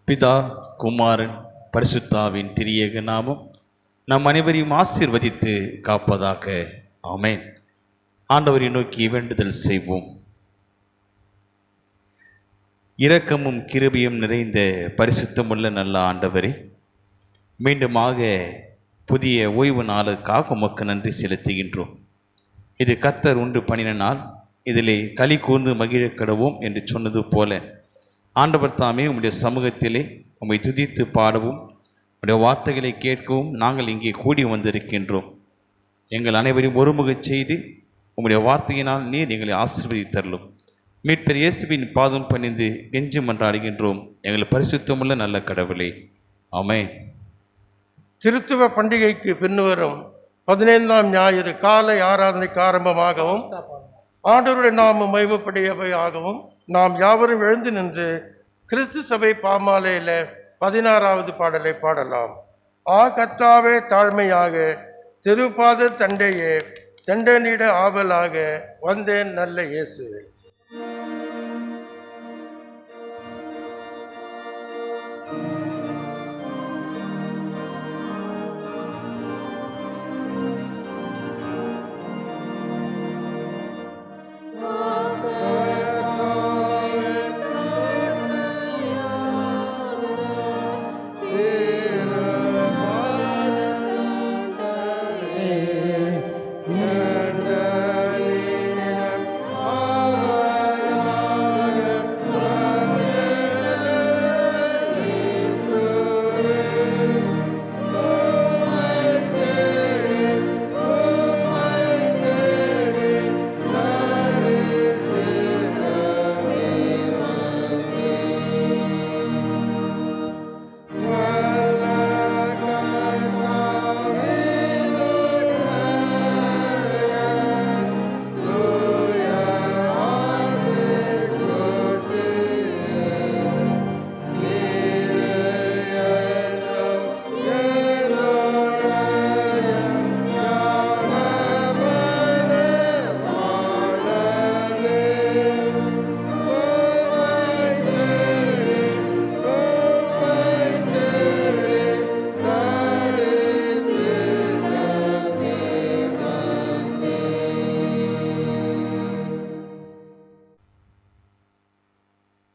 பிதா, குமாரன், பரிசுத்தாவின் திரியேக நாமம் நம் அனைவரையும் ஆசீர்வதித்து காப்பதாக. ஆமென். ஆண்டவரை நோக்கி வேண்டுதல் செய்வோம். இரக்கமும் கிருபையும் நிறைந்த பரிசுத்தமுள்ள நல்ல ஆண்டவரே, மீண்டுமாக புதிய ஓய்வு நாளுக்காக உமக்கு நன்றி செலுத்துகின்றோம். இது கர்த்தர் உண்டு பண்ணின நாள், இதிலே களி கூர்ந்து மகிழ கடவோம் என்று சொன்னது போல ஆண்டவர் தாமே உம்முடைய சமூகத்திலே உம்மை துதித்து பாடவும் உம்முடைய வார்த்தைகளை கேட்கவும் நாங்கள் இங்கே கூடி வந்திருக்கின்றோம். எங்கள் அனைவரையும் ஒருமுகச் செய்து உம்முடைய வார்த்தையினால் நீர் எங்களை ஆசீர்வதித்தருளும். மீட்பர் இயேசுவின் பாதம் பணிந்து கெஞ்சி மன்றாடுகின்றோம் எங்கள் பரிசுத்தமுள்ள நல்ல கடவுளே. ஆமென். திருத்துவ பண்டிகைக்கு பின்வரும் 15ஆம் ஞாயிறு காலை ஆராதனைக்கு ஆரம்பமாகவும் ஆண்டவருடைய நாமம் மகிமைப்படையவையாகவும் நாம் யாவரும் எழுந்து நின்று கிறிஸ்து சபை பாமாலையில 16வது பாடலை பாடலாம். கர்த்தாவே தாழ்மையாக திருப்பாத தண்டையே தண்டனிட ஆவலாக வந்தேன் நல்ல இயேசுவே.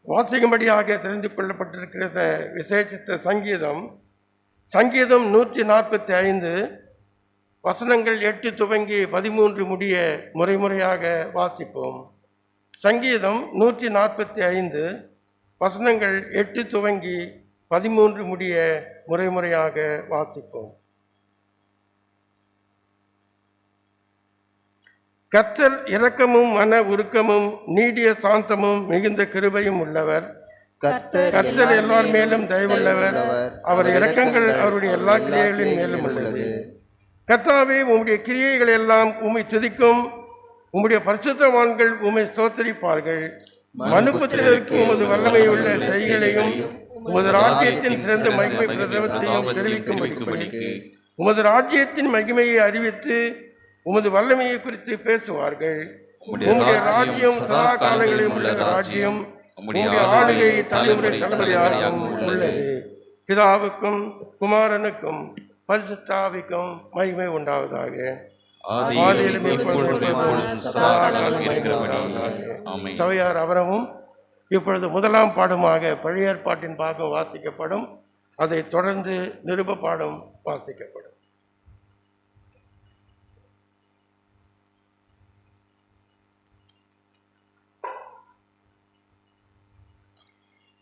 வாசிக்கும்படியாக தெரிந்து கொள்ளப்பட்டிருக்கிற விசேஷித்த சங்கீதம் 145 வசனங்கள் 8 துவங்கி 13 முடிய முறையாக வாசிப்போம். சங்கீதம் 145 வசனங்கள் 8 துவங்கி 13 முடிய முறையாக வாசிப்போம். கர்த்தர் இரக்கமும் மன உருக்கமும் நீடிய சாந்தமும் மிகுந்த கிருபையும் உள்ளவர். கர்த்தர் எல்லார் மேலும் தயவுள்ளவர். அவர் இரக்கங்கள் அவருடைய எல்லா கிரியைகளின் மேலும் உள்ளது. கர்த்தாவே, உம்முடைய கிரியைகள் எல்லாம் உம்மை துதிக்கும். உம்முடைய பரிசுத்தவான்கள் உம்மை ஸ்தோத்திரிப்பார்கள். மனுபுத்திரருக்கு உமது வல்லமை உள்ள கைகளையும் உமது ராஜ்யத்தின் சிறந்த மகிமை பிரசவத்தையும் தெரிவிக்கும்படிக்கு உமது ராஜ்யத்தின் மகிமையை அறிவித்து உமது வல்லமையை குறித்து பேசுவார்கள். உம்முடைய ராஜ்யம் சதா காலங்களிலும் உள்ள ராஜ்யம். உம்முடைய ஆளுகை தலைமுறை தலைமுறையாகவும் உள்ளது. பிதாவுக்கும் குமாரனுக்கும் பரிசுத்தாவிக்கும் மகிமை உண்டாவதாக. சபையார் அவரவும் இப்பொழுது முதலாம் பாடமாக பழைய ஏற்பாட்டின் பாகம் வாசிக்கப்படும். அதை தொடர்ந்து நிருப பாடம் வாசிக்கப்படும்.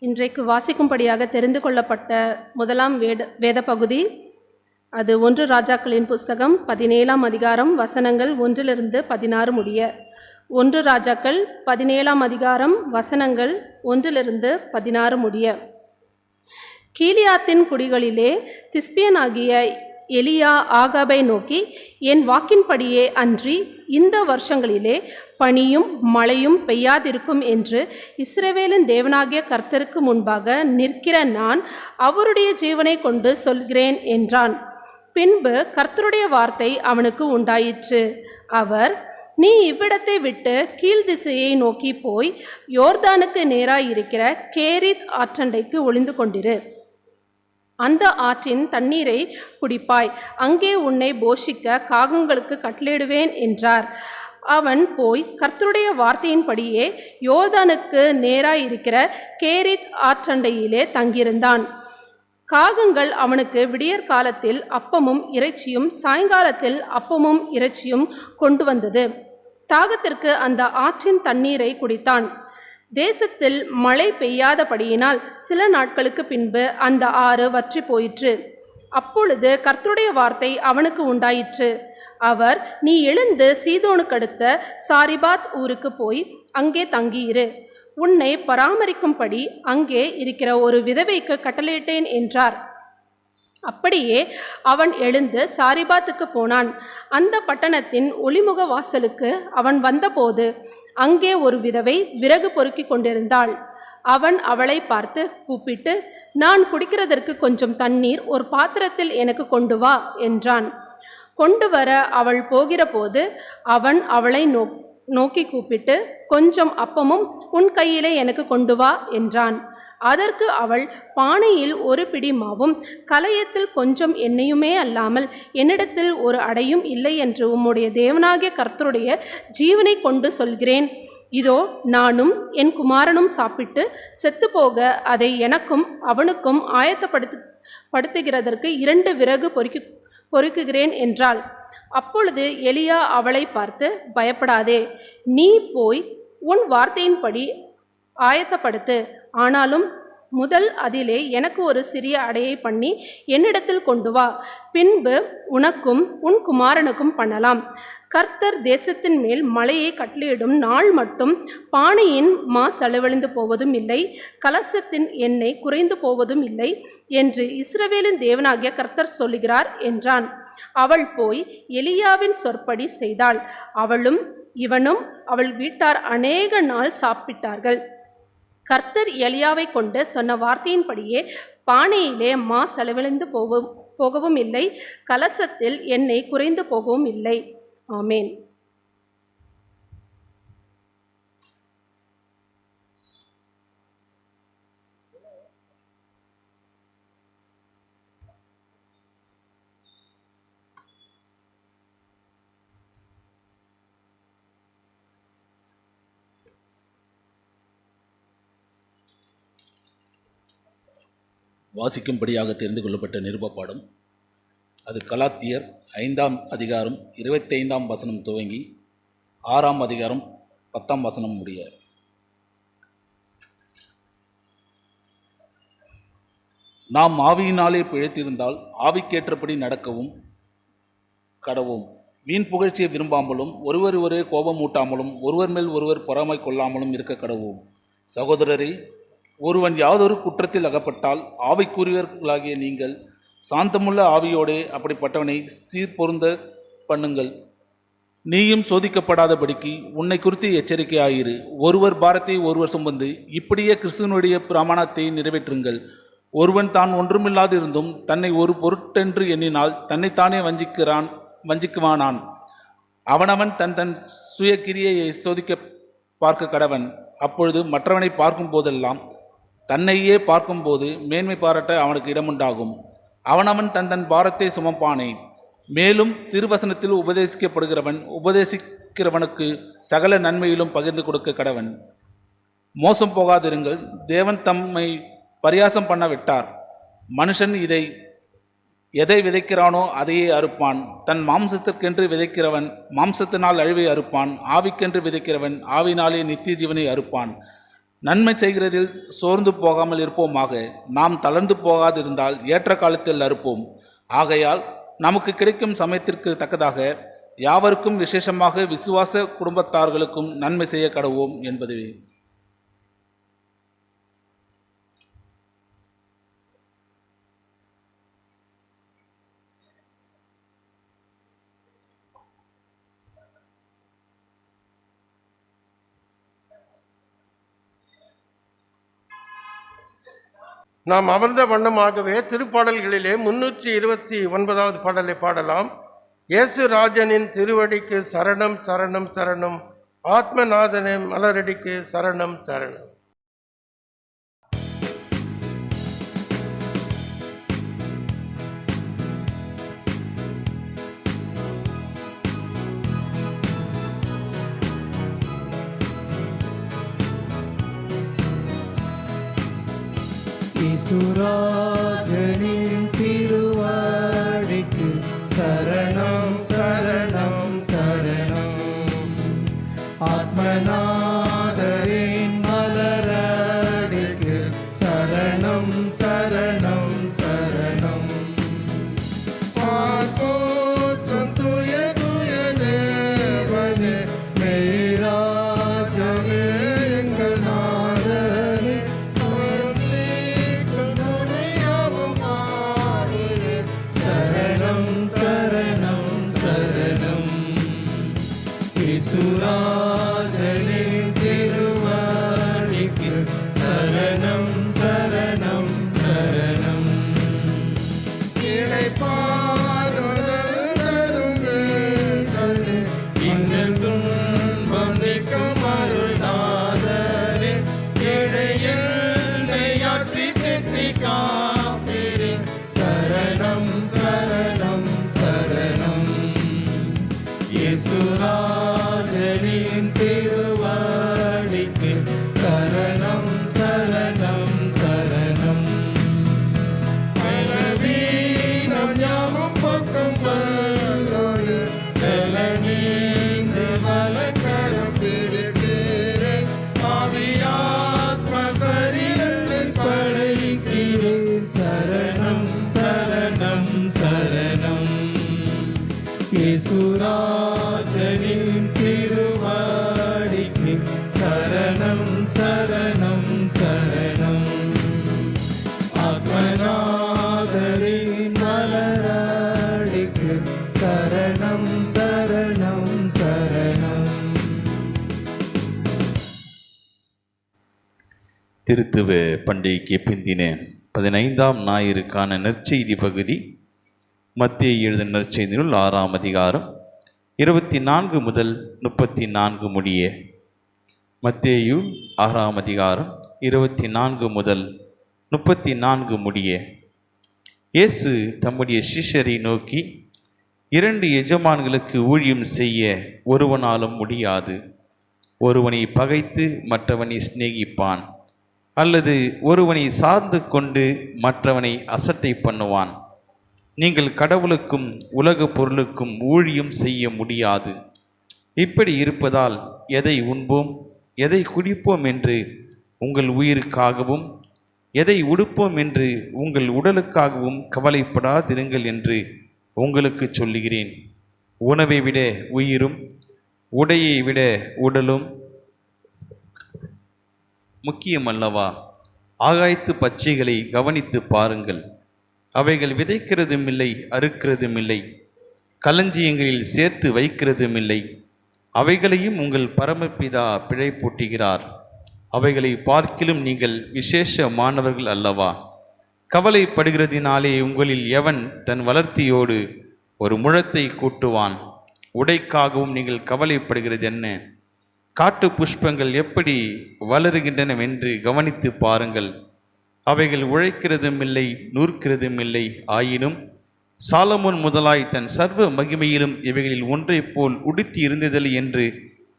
இன்றைக்கு வாசிக்கும்படியாக தெரிந்து கொள்ளப்பட்ட முதலாம் வேத பகுதி அது 1 ராஜாக்களின் புஸ்தகம் 17ஆம் அதிகாரம் வசனங்கள் 1 16 முடிய. 1 ராஜாக்கள் 17ஆம் அதிகாரம் வசனங்கள் 1 16 முடிய. கீலியாத்தின் குடிகளிலே திஸ்பியனாகிய எலியா ஆகாபை நோக்கி, என் வாக்கின்படியே அன்றி இந்த வருஷங்களிலே பனியும் மழையும் பெய்யாதிருக்கும் என்று இஸ்ரவேலின் தேவனாகிய கர்த்தருக்கு முன்பாக நிற்கிற நான் அவருடைய ஜீவனை கொண்டு சொல்கிறேன் என்றான். பின்பு கர்த்தருடைய வார்த்தை அவனுக்கு உண்டாயிற்று. அவர், நீ இவ்விடத்தை விட்டு கீழ் திசையை நோக்கி போய் யோர்தானுக்கு நேராய் இருக்கிற கேரித் ஆற்றண்டைக்கு ஒளிந்து கொண்டிரு. அந்த ஆற்றின் தண்ணீரை குடிப்பாய். அங்கே உன்னை போஷிக்க காகங்களுக்கு கட்டளையிடுவேன் என்றார். அவன் போய் கர்த்தருடைய வார்த்தையின்படியே யோர்தானுக்கு நேராய் இருக்கிற கேரித் ஆற்றண்டையிலே தங்கியிருந்தான். காகங்கள் அவனுக்கு விடியற் காலத்தில் அப்பமும் இறைச்சியும் சாயங்காலத்தில் அப்பமும் இறைச்சியும் கொண்டு வந்தது. தாகத்திற்கு அந்த ஆற்றின் தண்ணீரை குடித்தான். தேசத்தில் மழை பெய்யாதபடியினால் சில நாட்களுக்கு பின்பு அந்த ஆறு வற்றி போயிற்று. அப்பொழுது கர்த்தருடைய வார்த்தை அவனுக்கு உண்டாயிற்று. அவர், நீ எழுந்து சீதோனுக்கடுத்த சாரிபாத் ஊருக்கு போய் அங்கே தங்கியிரு. உன்னை பராமரிக்கும்படி அங்கே இருக்கிற ஒரு விதவைக்கு கட்டளையிட்டேன் என்றார். அப்படியே அவன் எழுந்து சாரிபாத்துக்கு போனான். அந்த பட்டணத்தின் ஒளிமுக வாசலுக்கு அவன் வந்தபோது அங்கே ஒரு விதவை விறகு பொறுக்கி கொண்டிருந்தாள். அவன் அவளை பார்த்து கூப்பிட்டு, நான் குடிக்கிறதற்கு கொஞ்சம் தண்ணீர் ஒரு பாத்திரத்தில் எனக்கு கொண்டு வா என்றான். கொண்டு வர அவள் போகிற போது அவன் அவளை நோக்கி கூப்பிட்டு, கொஞ்சம் அப்பமும் உன் கையிலே எனக்கு கொண்டு வா என்றான். அதற்கு அவள், பானையில் ஒரு பிடி மாவும் கலயத்தில் கொஞ்சம் எண்ணெயுமே அல்லாமல் என்னிடத்தில் ஒரு அடையும் இல்லை என்று உம்முடைய தேவனாகிய கர்த்தருடைய ஜீவனை கொண்டு சொல்கிறேன். இதோ நானும் என் குமாரனும் சாப்பிட்டு செத்துப்போக அதை எனக்கும் அவனுக்கும் ஆயத்தப்படுத்துகிறதற்கு 2 விறகு பொறுக்குகிறேன் என்றாள். அப்பொழுது எலியா அவளை பார்த்து, பயப்படாதே, நீ போய் உன் வார்த்தையின்படி ஆயத்தப்படுத்து. ஆனாலும் முதல் அதிலே எனக்கு ஒரு சிறிய அடையை பண்ணி என்னிடத்தில் கொண்டு வா. பின்பு உனக்கும் உன் குமாரனுக்கும் பண்ணலாம். கர்த்தர் தேசத்தின் மேல் மழையை கட்டளையிடும் நாள் மட்டும் பானையின் மா செலவழிந்து போவதும் இல்லை, கலசத்தின் எண்ணெய் குறைந்து போவதும் இல்லை என்று இஸ்ரவேலின் தேவனாகிய கர்த்தர் சொல்லுகிறார் என்றான். அவள் போய் எலியாவின் சொற்படி செய்தாள். அவளும் இவனும் அவள் வீட்டார் அநேக நாள் சாப்பிட்டார்கள். கர்த்தர் எலியாவை கொண்டு சொன்ன வார்த்தையின்படியே பானையிலே மா செலவழிந்து போகவும் இல்லை, கலசத்தில் எண்ணெய் குறைந்து போகவும் இல்லை. ஆமேன். வாசிக்கும்படியாக தெரிந்து கொள்ளப்பட்ட நிருபப்பாடம். அது கலாத்தியர் 5ஆம் அதிகாரம் 25ஆம் வசனம் துவங்கி 6ஆம் அதிகாரம் 10ஆம் வசனம் முடிய. நாம் ஆவியினாலே பிழைத்திருந்தால் ஆவிக்கேற்றபடி நடக்கவும் கடவும். வீண் புகழ்ச்சியை விரும்பாமலும் ஒருவர் ஒரே கோபம் ஊட்டாமலும் ஒருவர் மேல் ஒருவர் பொறாமை கொள்ளாமலும் இருக்க கடவும். சகோதரரே, ஒருவன் யாதொரு குற்றத்தில் அகப்பட்டால் ஆவிக்குரியவர்களாகிய நீங்கள் சாந்தமுள்ள ஆவியோடே அப்படிப்பட்டவனை சீர்பொருந்த பண்ணுங்கள். நீயும் சோதிக்கப்படாதபடிக்கு உன்னை குறித்து எச்சரிக்கையாயிரு. ஒருவர் பாரத்தை ஒருவர் சுமந்து இப்படியே கிறிஸ்துவனுடைய பிரமாணத்தை நிறைவேற்றுங்கள். ஒருவன் தான் ஒன்றுமில்லாதிருந்தும் தன்னை ஒரு பொருட்டென்று எண்ணினால் தன்னைத்தானே வஞ்சிக்குவானான். அவனவன் தன் தன் சுய கிரியையை சோதிக்க பார்க்க கடவன். அப்பொழுது மற்றவனை பார்க்கும் போதெல்லாம் தன்னையே பார்க்கும்போது மேன்மை பாராட்ட அவனுக்கு இடமுண்டாகும். அவனவன் தன் தன் பாரத்தை சுமப்பானே. மேலும் திருவசனத்தில் உபதேசிக்கிறவனுக்கு சகல நன்மையிலும் பகிர்ந்து கொடுக்க கடவன். மோசம் போகாதிருங்கள். தேவன் தம்மை பரியாசம் பண்ண விட்டார். மனுஷன் எதை விதைக்கிறானோ அதையே அறுப்பான். தன் மாம்சத்திற்கென்று விதைக்கிறவன் மாம்சத்தினால் அழிவை அறுப்பான். ஆவிக்கென்று விதைக்கிறவன் ஆவினாலே நித்திய ஜீவனை அறுப்பான். நன்மை செய்கிறதில் சோர்ந்து போகாமல் இருப்போமாக. நாம் தளர்ந்து போகாதிருந்தால் ஏற்ற காலத்தில் அறுப்போம். ஆகையால் நமக்கு கிடைக்கும் சமயத்திற்கு தக்கதாக யாவருக்கும் விசேஷமாக விசுவாச குடும்பத்தார்களுக்கும் நன்மை செய்ய கடவோம் என்பதுவே. நாம் அமர்ந்த வண்ணமாகவே திருப்பாடல்களிலே 329வது பாடலை பாடலாம். இயேசு ராஜனின் திருவடிக்கு சரணம் சரணம் சரணம். ஆத்மநாதனின் மலரடிக்கு சரணம் சரணம். இயேசுராஜனின் திருவடிக்கு சரணம் சரணம் சரணம். ஆத்மநாதரின் மலரடிக்கு சரணம் சரணம் சரணம். பார்ப்போற்றும் தூய தூய தேவனே, மெய்ராஜனே, எங்கள் நாதனே, சரணம் சரணம் சரணம். இயேசுராஜனின் திருவடிக்கு சரணம் சரணம் சரணம். இளைப்பாறுதல் தரும் வேண்டலே, இன்னல் துன்பம் நீக்கும் அருள்நாதரே, இடையேனை ஆற்றி தேற்றி காப்பீரே, சரணம் சரணம் சரணம். இயேசுராஜனின் திருவடிக்கு சரணம் சரணம் சரணம். பலவீனம் யாவும் போக்கும் வல்லோரே, பலனீந்து வலக்கரம் பிடித்தீரே, ஆவியாத்ம சரீரத்தில் படைக்கிறேன், சரணம் சரணம் சரணம். இயேசுராஜனின் திருவடிக்கு சரணம் சரணம் சரணம். ஆத்மநாதரின் மலரடிக்கு சரணம் சரணம் சரணம். திருத்துவ பண்டிகைக்கு பிந்தின 15ஆம் ஞாயிறுக்கான நற்செய்தி பகுதி மத்தேயு எழுதின நற்செய்தி நூல் 6ஆம் அதிகாரம் 24 முதல் 34 முடிய. மத்தேயு 6ஆம் அதிகாரம் 24 முதல் 34 முடிய. இயேசு தம்முடைய சிஷ்யரை நோக்கி, 2 எஜமான்களுக்கு ஊழியம் செய்ய ஒருவனாலும் முடியாது. ஒருவனை பகைத்து மற்றவனை சிநேகிப்பான், அல்லது ஒருவனை சார்ந்து கொண்டு மற்றவனை அசட்டை பண்ணுவான். நீங்கள் கடவுளுக்கும் உலக பொருளுக்கும் ஊழியம் செய்ய முடியாது. இப்படி இருப்பதால் எதை உண்போம், எதை குடிப்போம் என்று உங்கள் உயிருக்காகவும், எதை உடுப்போம் என்று உங்கள் உடலுக்காகவும் கவலைப்படாதிருங்கள் என்று உங்களுக்கு சொல்லுகிறேன். உணவை விட உயிரும், உடையை விட உடலும் முக்கியமல்லவா? ஆகாயத்து பச்சைகளை கவனித்து பாருங்கள். அவைகள் விதைக்கிறதுமில்லை, அறுக்கிறதுமில்லை, களஞ்சியங்களில் சேர்த்து வைக்கிறதுமில்லை. அவைகளையும் உங்கள் பரமபிதா பிழைப்பூட்டுகிறார். அவைகளை பார்க்கிலும் நீங்கள் விசேஷமானவர்கள் அல்லவா? கவலைப்படுகிறதினாலே உங்களில் எவன் தன் வளர்த்தியோடு ஒரு முழத்தை கூட்டுவான்? உடைக்காகவும் நீங்கள் கவலைப்படுகிறது என்ன? காட்டு புஷ்பங்கள் எப்படி வளருகின்றனவென்று கவனித்து பாருங்கள். அவைகள் உழைக்கிறதுமில்லை, நூற்கிறதுமில்லை. ஆயினும் சாலமோன் முதலாய் தன் சர்வ மகிமையிலும் இவைகளில் ஒன்றை போல் உடுத்தி இருந்ததில்லை என்று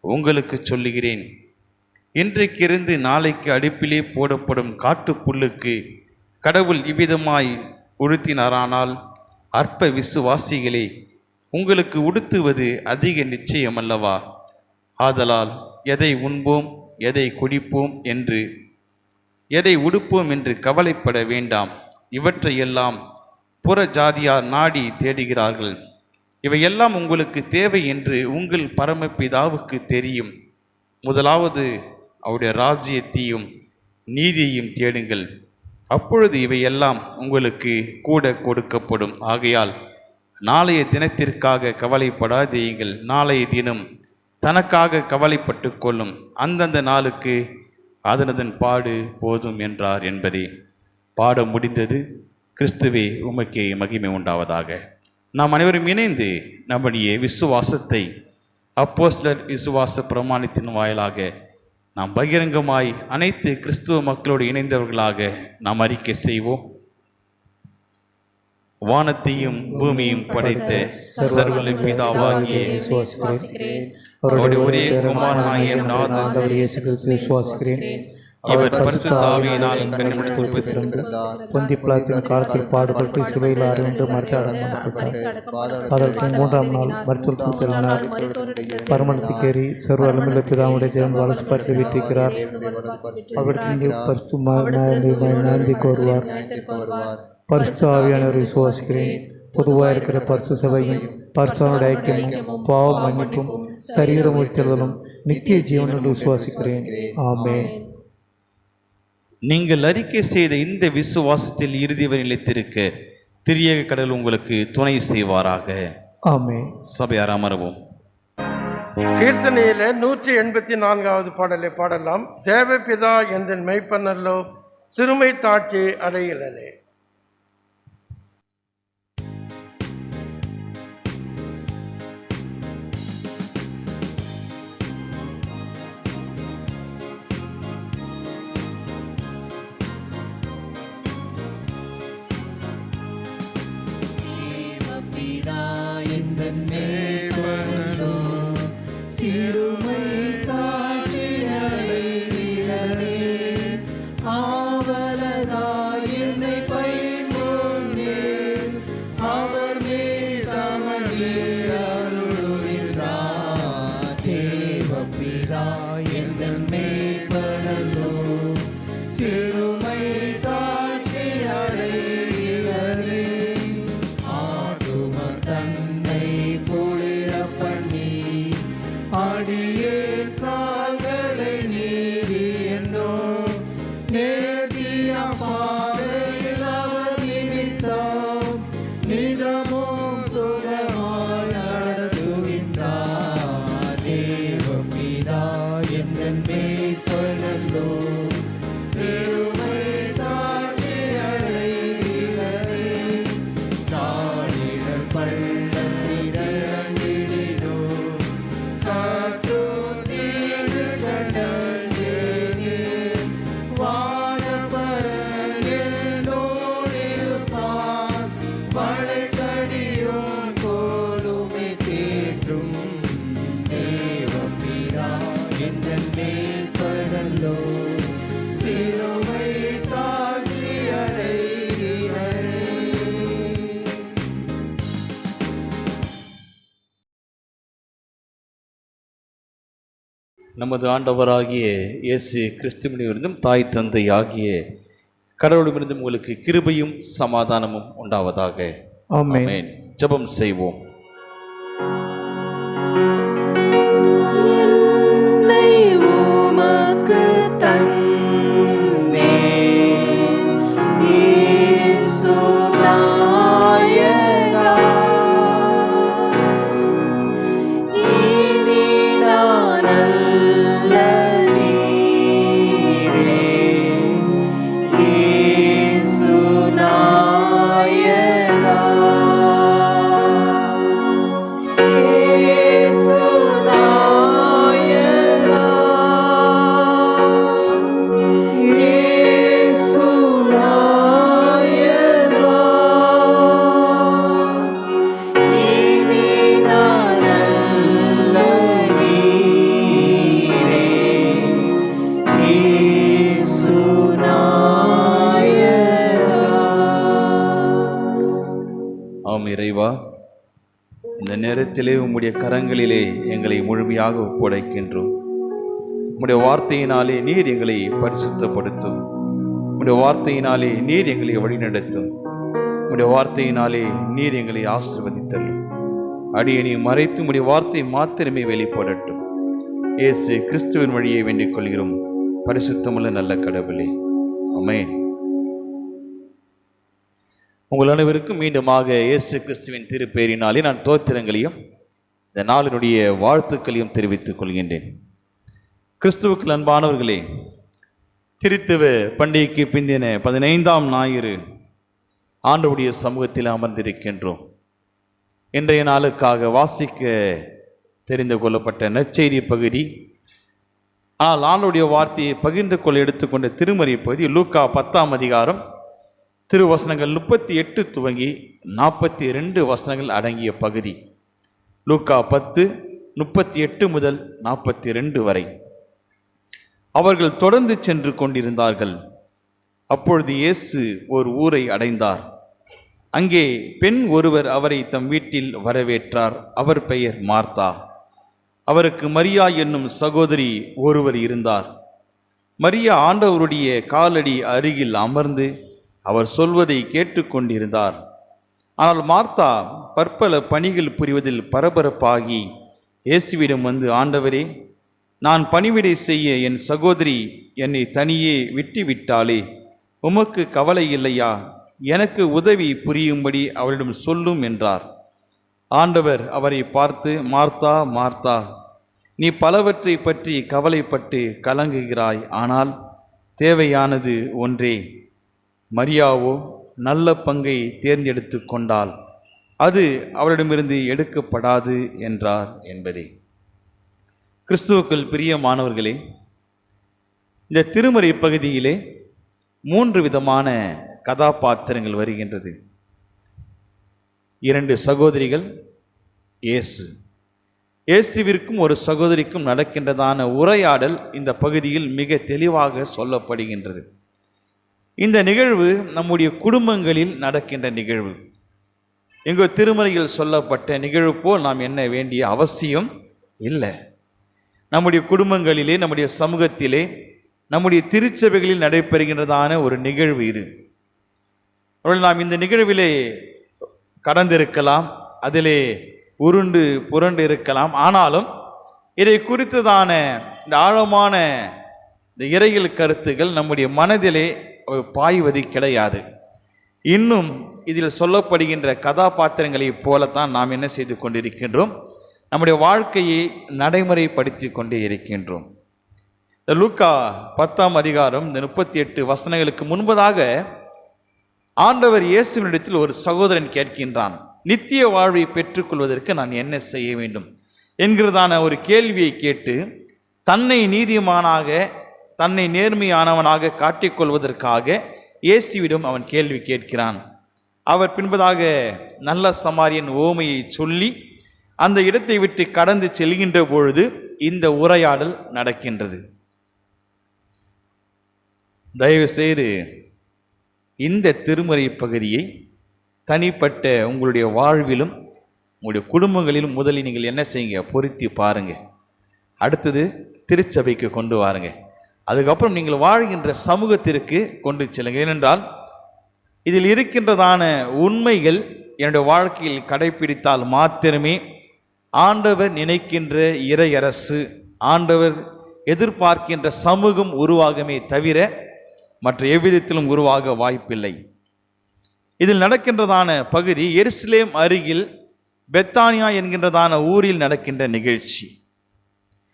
உங்களுக்கு சொல்லுகிறேன். இன்றைக்கிருந்து நாளைக்கு அடுப்பிலே போடப்படும் காட்டு புல்லுக்கு கடவுள் இவ்விதமாய் உடுத்தினாரானால், அற்ப விசுவாசிகளே, உங்களுக்கு உடுத்துவது அதிக நிச்சயமல்லவா? ஆதலால் எதை உண்போம், எதை குடிப்போம் என்று, எதை உடுப்போம் என்று கவலைப்பட வேண்டாம். இவற்றையெல்லாம் புற ஜாதியார் நாடி தேடுகிறார்கள். இவையெல்லாம் உங்களுக்கு தேவை என்று உங்கள் பரமபிதாவுக்கு தெரியும். முதலாவது அவருடைய ராஜ்யத்தையும் நீதியையும் தேடுங்கள், அப்பொழுது இவையெல்லாம் உங்களுக்கு கூட கொடுக்கப்படும். ஆகையால் நாளைய தினத்திற்காக கவலைப்படாதீங்கள். நாளைய தினம் தனக்காக கவலைப்பட்டு கொள்ளும். அந்தந்த நாளுக்கு அதனதன் பாடு போதும் என்றார் என்பதே. பாடம் முடிந்தது. கிறிஸ்துவே உமக்கே மகிமை உண்டாவதாக. நாம் அனைவரும் இணைந்து நம்முடைய விசுவாசத்தை அப்போஸ்தலர் விசுவாச பிரமாணத்தின் வாயிலாக நாம் பகிரங்கமாய் அனைத்து கிறிஸ்துவ மக்களோடு இணைந்தவர்களாக நாம் அறிக்கை செய்வோம். வானத்தையும் பூமியும் படைத்த சர்வவல்ல பிதாவாகிய அவருடைய ஒரே குமாரனாகிய நாதர் இயேசு கிறிஸ்துவை விசுவாசிக்கிறேன். இவர் பரிசுத்த ஆவியினால் கன்னிமரியாள் பொந்தி பிலாத்தின் காலத்தில் பாடுபட்டு சிலுவையில் அறையுண்டு மரித்தார். அதற்கு 3ஆம் நாள் மரித்தோர் எழுந்தார். பரமண்டத்துக்கேறி சர்வ வல்லமையுள்ள பிதாவுடைய தேவன் வலது பற்றி வீற்றிருக்கிறார். அவருக்கு இங்கே பரிசுத்த கோருவார். பரிசுத்த ஆவியானவரை விசுவாசிக்கிறேன். பொதுவாக இருக்கிற பரிசு சபையும் பரிசுத்தனுடைய ஐக்கியமும் பாவ மன்னிப்பும் சரீரம் உயிர்த்தெழுதலும் நித்திய ஜீவனோடு விசுவாசிக்கிறேன். ஆமென். நீங்கள் அறிக்கை செய்த இந்த விசுவாசத்தில் இறுதி வரை நிலைத்திருக்க திரியேக கடவுள் உங்களுக்கு துணை செய்வாராக. ஆமென். சபையார் அமரவும். கீர்த்தனையில 184வது பாடலை பாடலாம். தேவபிதா எந்த மெய்ப்பனல்லோ சிறுமை தாட்சி அறையிலே. சிறுமை தாட்சி அறையிலே ஆவலதாய் என்னை பயிர்ந்தேன். அவர் மேதமனே அருளுகிறார். தேவபிதா எங்கள் மேய்ப்பனல்லோ சிறுமை தாட்சி அறையிலே ஆதுமர் தன்னை குளிர பண்ணி அடியே கால்களை நீதி என்னோ நேதிய பாதையில் அவர் நிமித்தம் நிதமும் சுகமாய் நடத்துகின்றார். தேவபிதா எங்கள் மேய்ப்பனல்லோ சிறுமை தாட்சி அறையிலே சாரிடர் பள்ளத்திலே அங்கிடினோ சாற்றோ தீது கண்டேனே வானபரன் என்னோடிருப்பார். வளைகடியோன் கோலுமை தேற்றும். தேவபிதா எங்கள் மேய்ப்பனல்லோ சிறுமை தாட்சி அறையிலே. நமது ஆண்டவராகிய இயேசு கிறிஸ்துவினிலிருந்தும் தாய் தந்தை ஆகிய கடவுளிடமிருந்தும் உங்களுக்கு கிருபையும் சமாதானமும் உண்டாவதாக. ஆமென். ஆமென். ஜெபம் செய்வோம். என்னை உமக்கு தந்தேன் இயேசு நாயகா. இனி நான் அல்ல நீரே இயேசு நாயகா. இயேசு நாயகா. இயேசு நாயகா. இனி நான் அல்ல நீரே இயேசு நாயகா. ஆம் இறைவா, இந்த நேரத்திலே உம்முடைய கரங்களிலே எங்களை முழுமையாக ஒப்படைக்கின்றோம். உம்முடைய வார்த்தையினாலே நீர் எங்களை பரிசுத்தப்படுத்தும். உம்முடைய வார்த்தையினாலே நீர் எங்களை வழிநடத்தும். உம்முடைய வார்த்தையினாலே நீர் எங்களை ஆசீர்வதித்தள்ளும். அடியனை மறைத்து உம்முடைய வார்த்தை மாத்திரமே வெளிப்படட்டும். இயேசு கிறிஸ்துவின் வழியை வேண்டிக் கொள்கிறோம் பரிசுத்தமுள்ள நல்ல கடவுளே. ஆமென். உங்கள் அனைவருக்கும் மீண்டுமாக இயேசு கிறிஸ்துவின் திருப்பெயரினாலே நான் தோத்திரங்களையும் இந்த நாளினுடைய வாழ்த்துக்களையும் தெரிவித்துக் கொள்கின்றேன். கிறிஸ்துவுக்கு அன்பானவர்களே, திருத்துவ பண்டிகைக்கு பிந்தின 15ஆம் ஞாயிறு ஆண்டவருடைய சமூகத்தில் அமர்ந்திருக்கின்றோம். இன்றைய நாளுக்காக வாசிக்க தெரிந்து கொள்ளப்பட்ட நற்செய்தி பகுதி, ஆனால் ஆண்டுடைய வார்த்தையை பகிர்ந்து கொள்ள எடுத்துக்கொண்ட திருமறை பகுதி லூக்கா 10ஆம் அதிகாரம் திருவசனங்கள் 38 துவங்கி 42 வசனங்கள் அடங்கிய பகுதி. லூக்கா 10:38 முதல் 42 வரை. அவர்கள் தொடர்ந்து சென்று கொண்டிருந்தார்கள். அப்பொழுது இயேசு ஒரு ஊரை அடைந்தார். அங்கே பெண் ஒருவர் அவரை தம் வீட்டில் வரவேற்றார். அவர் பெயர் மார்த்தா. அவருக்கு மரியா என்னும் சகோதரி ஒருவர் இருந்தார். மரியா ஆண்டவருடைய காலடி அருகில் அமர்ந்து அவர் சொல்வதை கேட்டுக்கொண்டிருந்தார். ஆனால் மார்த்தா பற்பல பணிகள் புரிவதில் பரபரப்பாகி இயேசுவிடம் வந்து, ஆண்டவரே, நான் பணிவிடை செய்ய என் சகோதரி என்னை தனியே விட்டுவிட்டாளே, உமக்கு கவலை இல்லையா? எனக்கு உதவி புரியும்படி அவளிடம் சொல்லும் என்றார். ஆண்டவர் அவரை பார்த்து, மார்த்தா மார்த்தா, நீ பலவற்றை பற்றி கவலைப்பட்டு கலங்குகிறாய். ஆனால் தேவையானது ஒன்றே. மரியாவோ நல்ல பங்கை தேர்ந்தெடுத்து கொண்டாள், அது அவளிடமிருந்து எடுக்கப்படாது என்றார் என்பதே. கிறிஸ்துவுக்குள் பிரியமானவர்களே, இந்த திருமறை பகுதியிலே 3 விதமான கதாபாத்திரங்கள் வருகின்றது. 2 சகோதரிகள், இயேசுவிற்கும் ஒரு சகோதரிக்கும் நடக்கின்றதான உரையாடல் இந்த பகுதியில் மிக தெளிவாக சொல்லப்படுகின்றது. இந்த நிகழ்வு நம்முடைய குடும்பங்களில் நடக்கின்ற நிகழ்வு. எங்கள் திருமறையில் சொல்லப்பட்ட நிகழ்வு போல் நாம் எண்ண வேண்டிய அவசியம் இல்லை. நம்முடைய குடும்பங்களிலே, நம்முடைய சமூகத்திலே, நம்முடைய திருச்சபைகளில் நடைபெறுகின்றதான ஒரு நிகழ்வு இது. நாம் இந்த நிகழ்விலே கடந்திருக்கலாம், அதிலே உருண்டு புரண்டு இருக்கலாம். ஆனாலும் இதை குறித்ததான இந்த ஆழமான இந்த இறையியல் கருத்துக்கள் நம்முடைய மனதிலே பாய்வது கிடையாது. இன்னும் இதில் சொல்லப்படுகின்ற கதாபாத்திரங்களைப் போலத்தான் நாம் என்ன செய்து கொண்டிருக்கின்றோம்? நம்முடைய வாழ்க்கையை நடைமுறைப்படுத்தி கொண்டே இருக்கின்றோம். இந்த லூக்கா 10ஆம் அதிகாரம் இந்த 38 வசனங்களுக்கு முன்பதாக ஆண்டவர் இயேசுவினிடத்தில் ஒரு சகோதரன் கேட்கின்றான், நித்திய வாழ்வை பெற்றுக்கொள்வதற்கு நான் என்ன செய்ய வேண்டும் என்கிறதான ஒரு கேள்வியை கேட்டு தன்னை நீதிமானாக, தன்னை நேர்மையானவனாக காட்டிக்கொள்வதற்காக இயேசுவிடம் அவன் கேள்வி கேட்கிறான். அவர் பின்பதாக நல்ல சமாரியன் ஓமையை சொல்லி அந்த இடத்தை விட்டு கடந்து செல்கின்ற பொழுது இந்த உரையாடல் நடக்கின்றது. தயவு செய்து இந்த திருமறை பகுதியை தனிப்பட்ட உங்களுடைய வாழ்விலும் உங்களுடைய குடும்பங்களிலும் முதலில் நீங்கள் என்ன செய்யுங்க? பொருத்தி பாருங்க. அடுத்தது திருச்சபைக்கு கொண்டு வாருங்க. அதுக்கப்புறம் நீங்கள் வாழ்கின்ற சமூகத்திற்கு கொண்டு செல்லுங்க. ஏனென்றால் இதில் இருக்கின்றதான உண்மைகள் என்னுடைய வாழ்க்கையில் கடைபிடித்தால் மாத்திரமே ஆண்டவர் நினைக்கின்ற இறையரசு, ஆண்டவர் எதிர்பார்க்கின்ற சமூகம் உருவாகமே தவிர மற்ற எவ்விதத்திலும் உருவாக வாய்ப்பில்லை. இதில் நடக்கின்றதான பகுதி எருசலேம் அருகில் பெத்தானியா என்கின்றதான ஊரில் நடக்கின்ற நிகழ்ச்சி.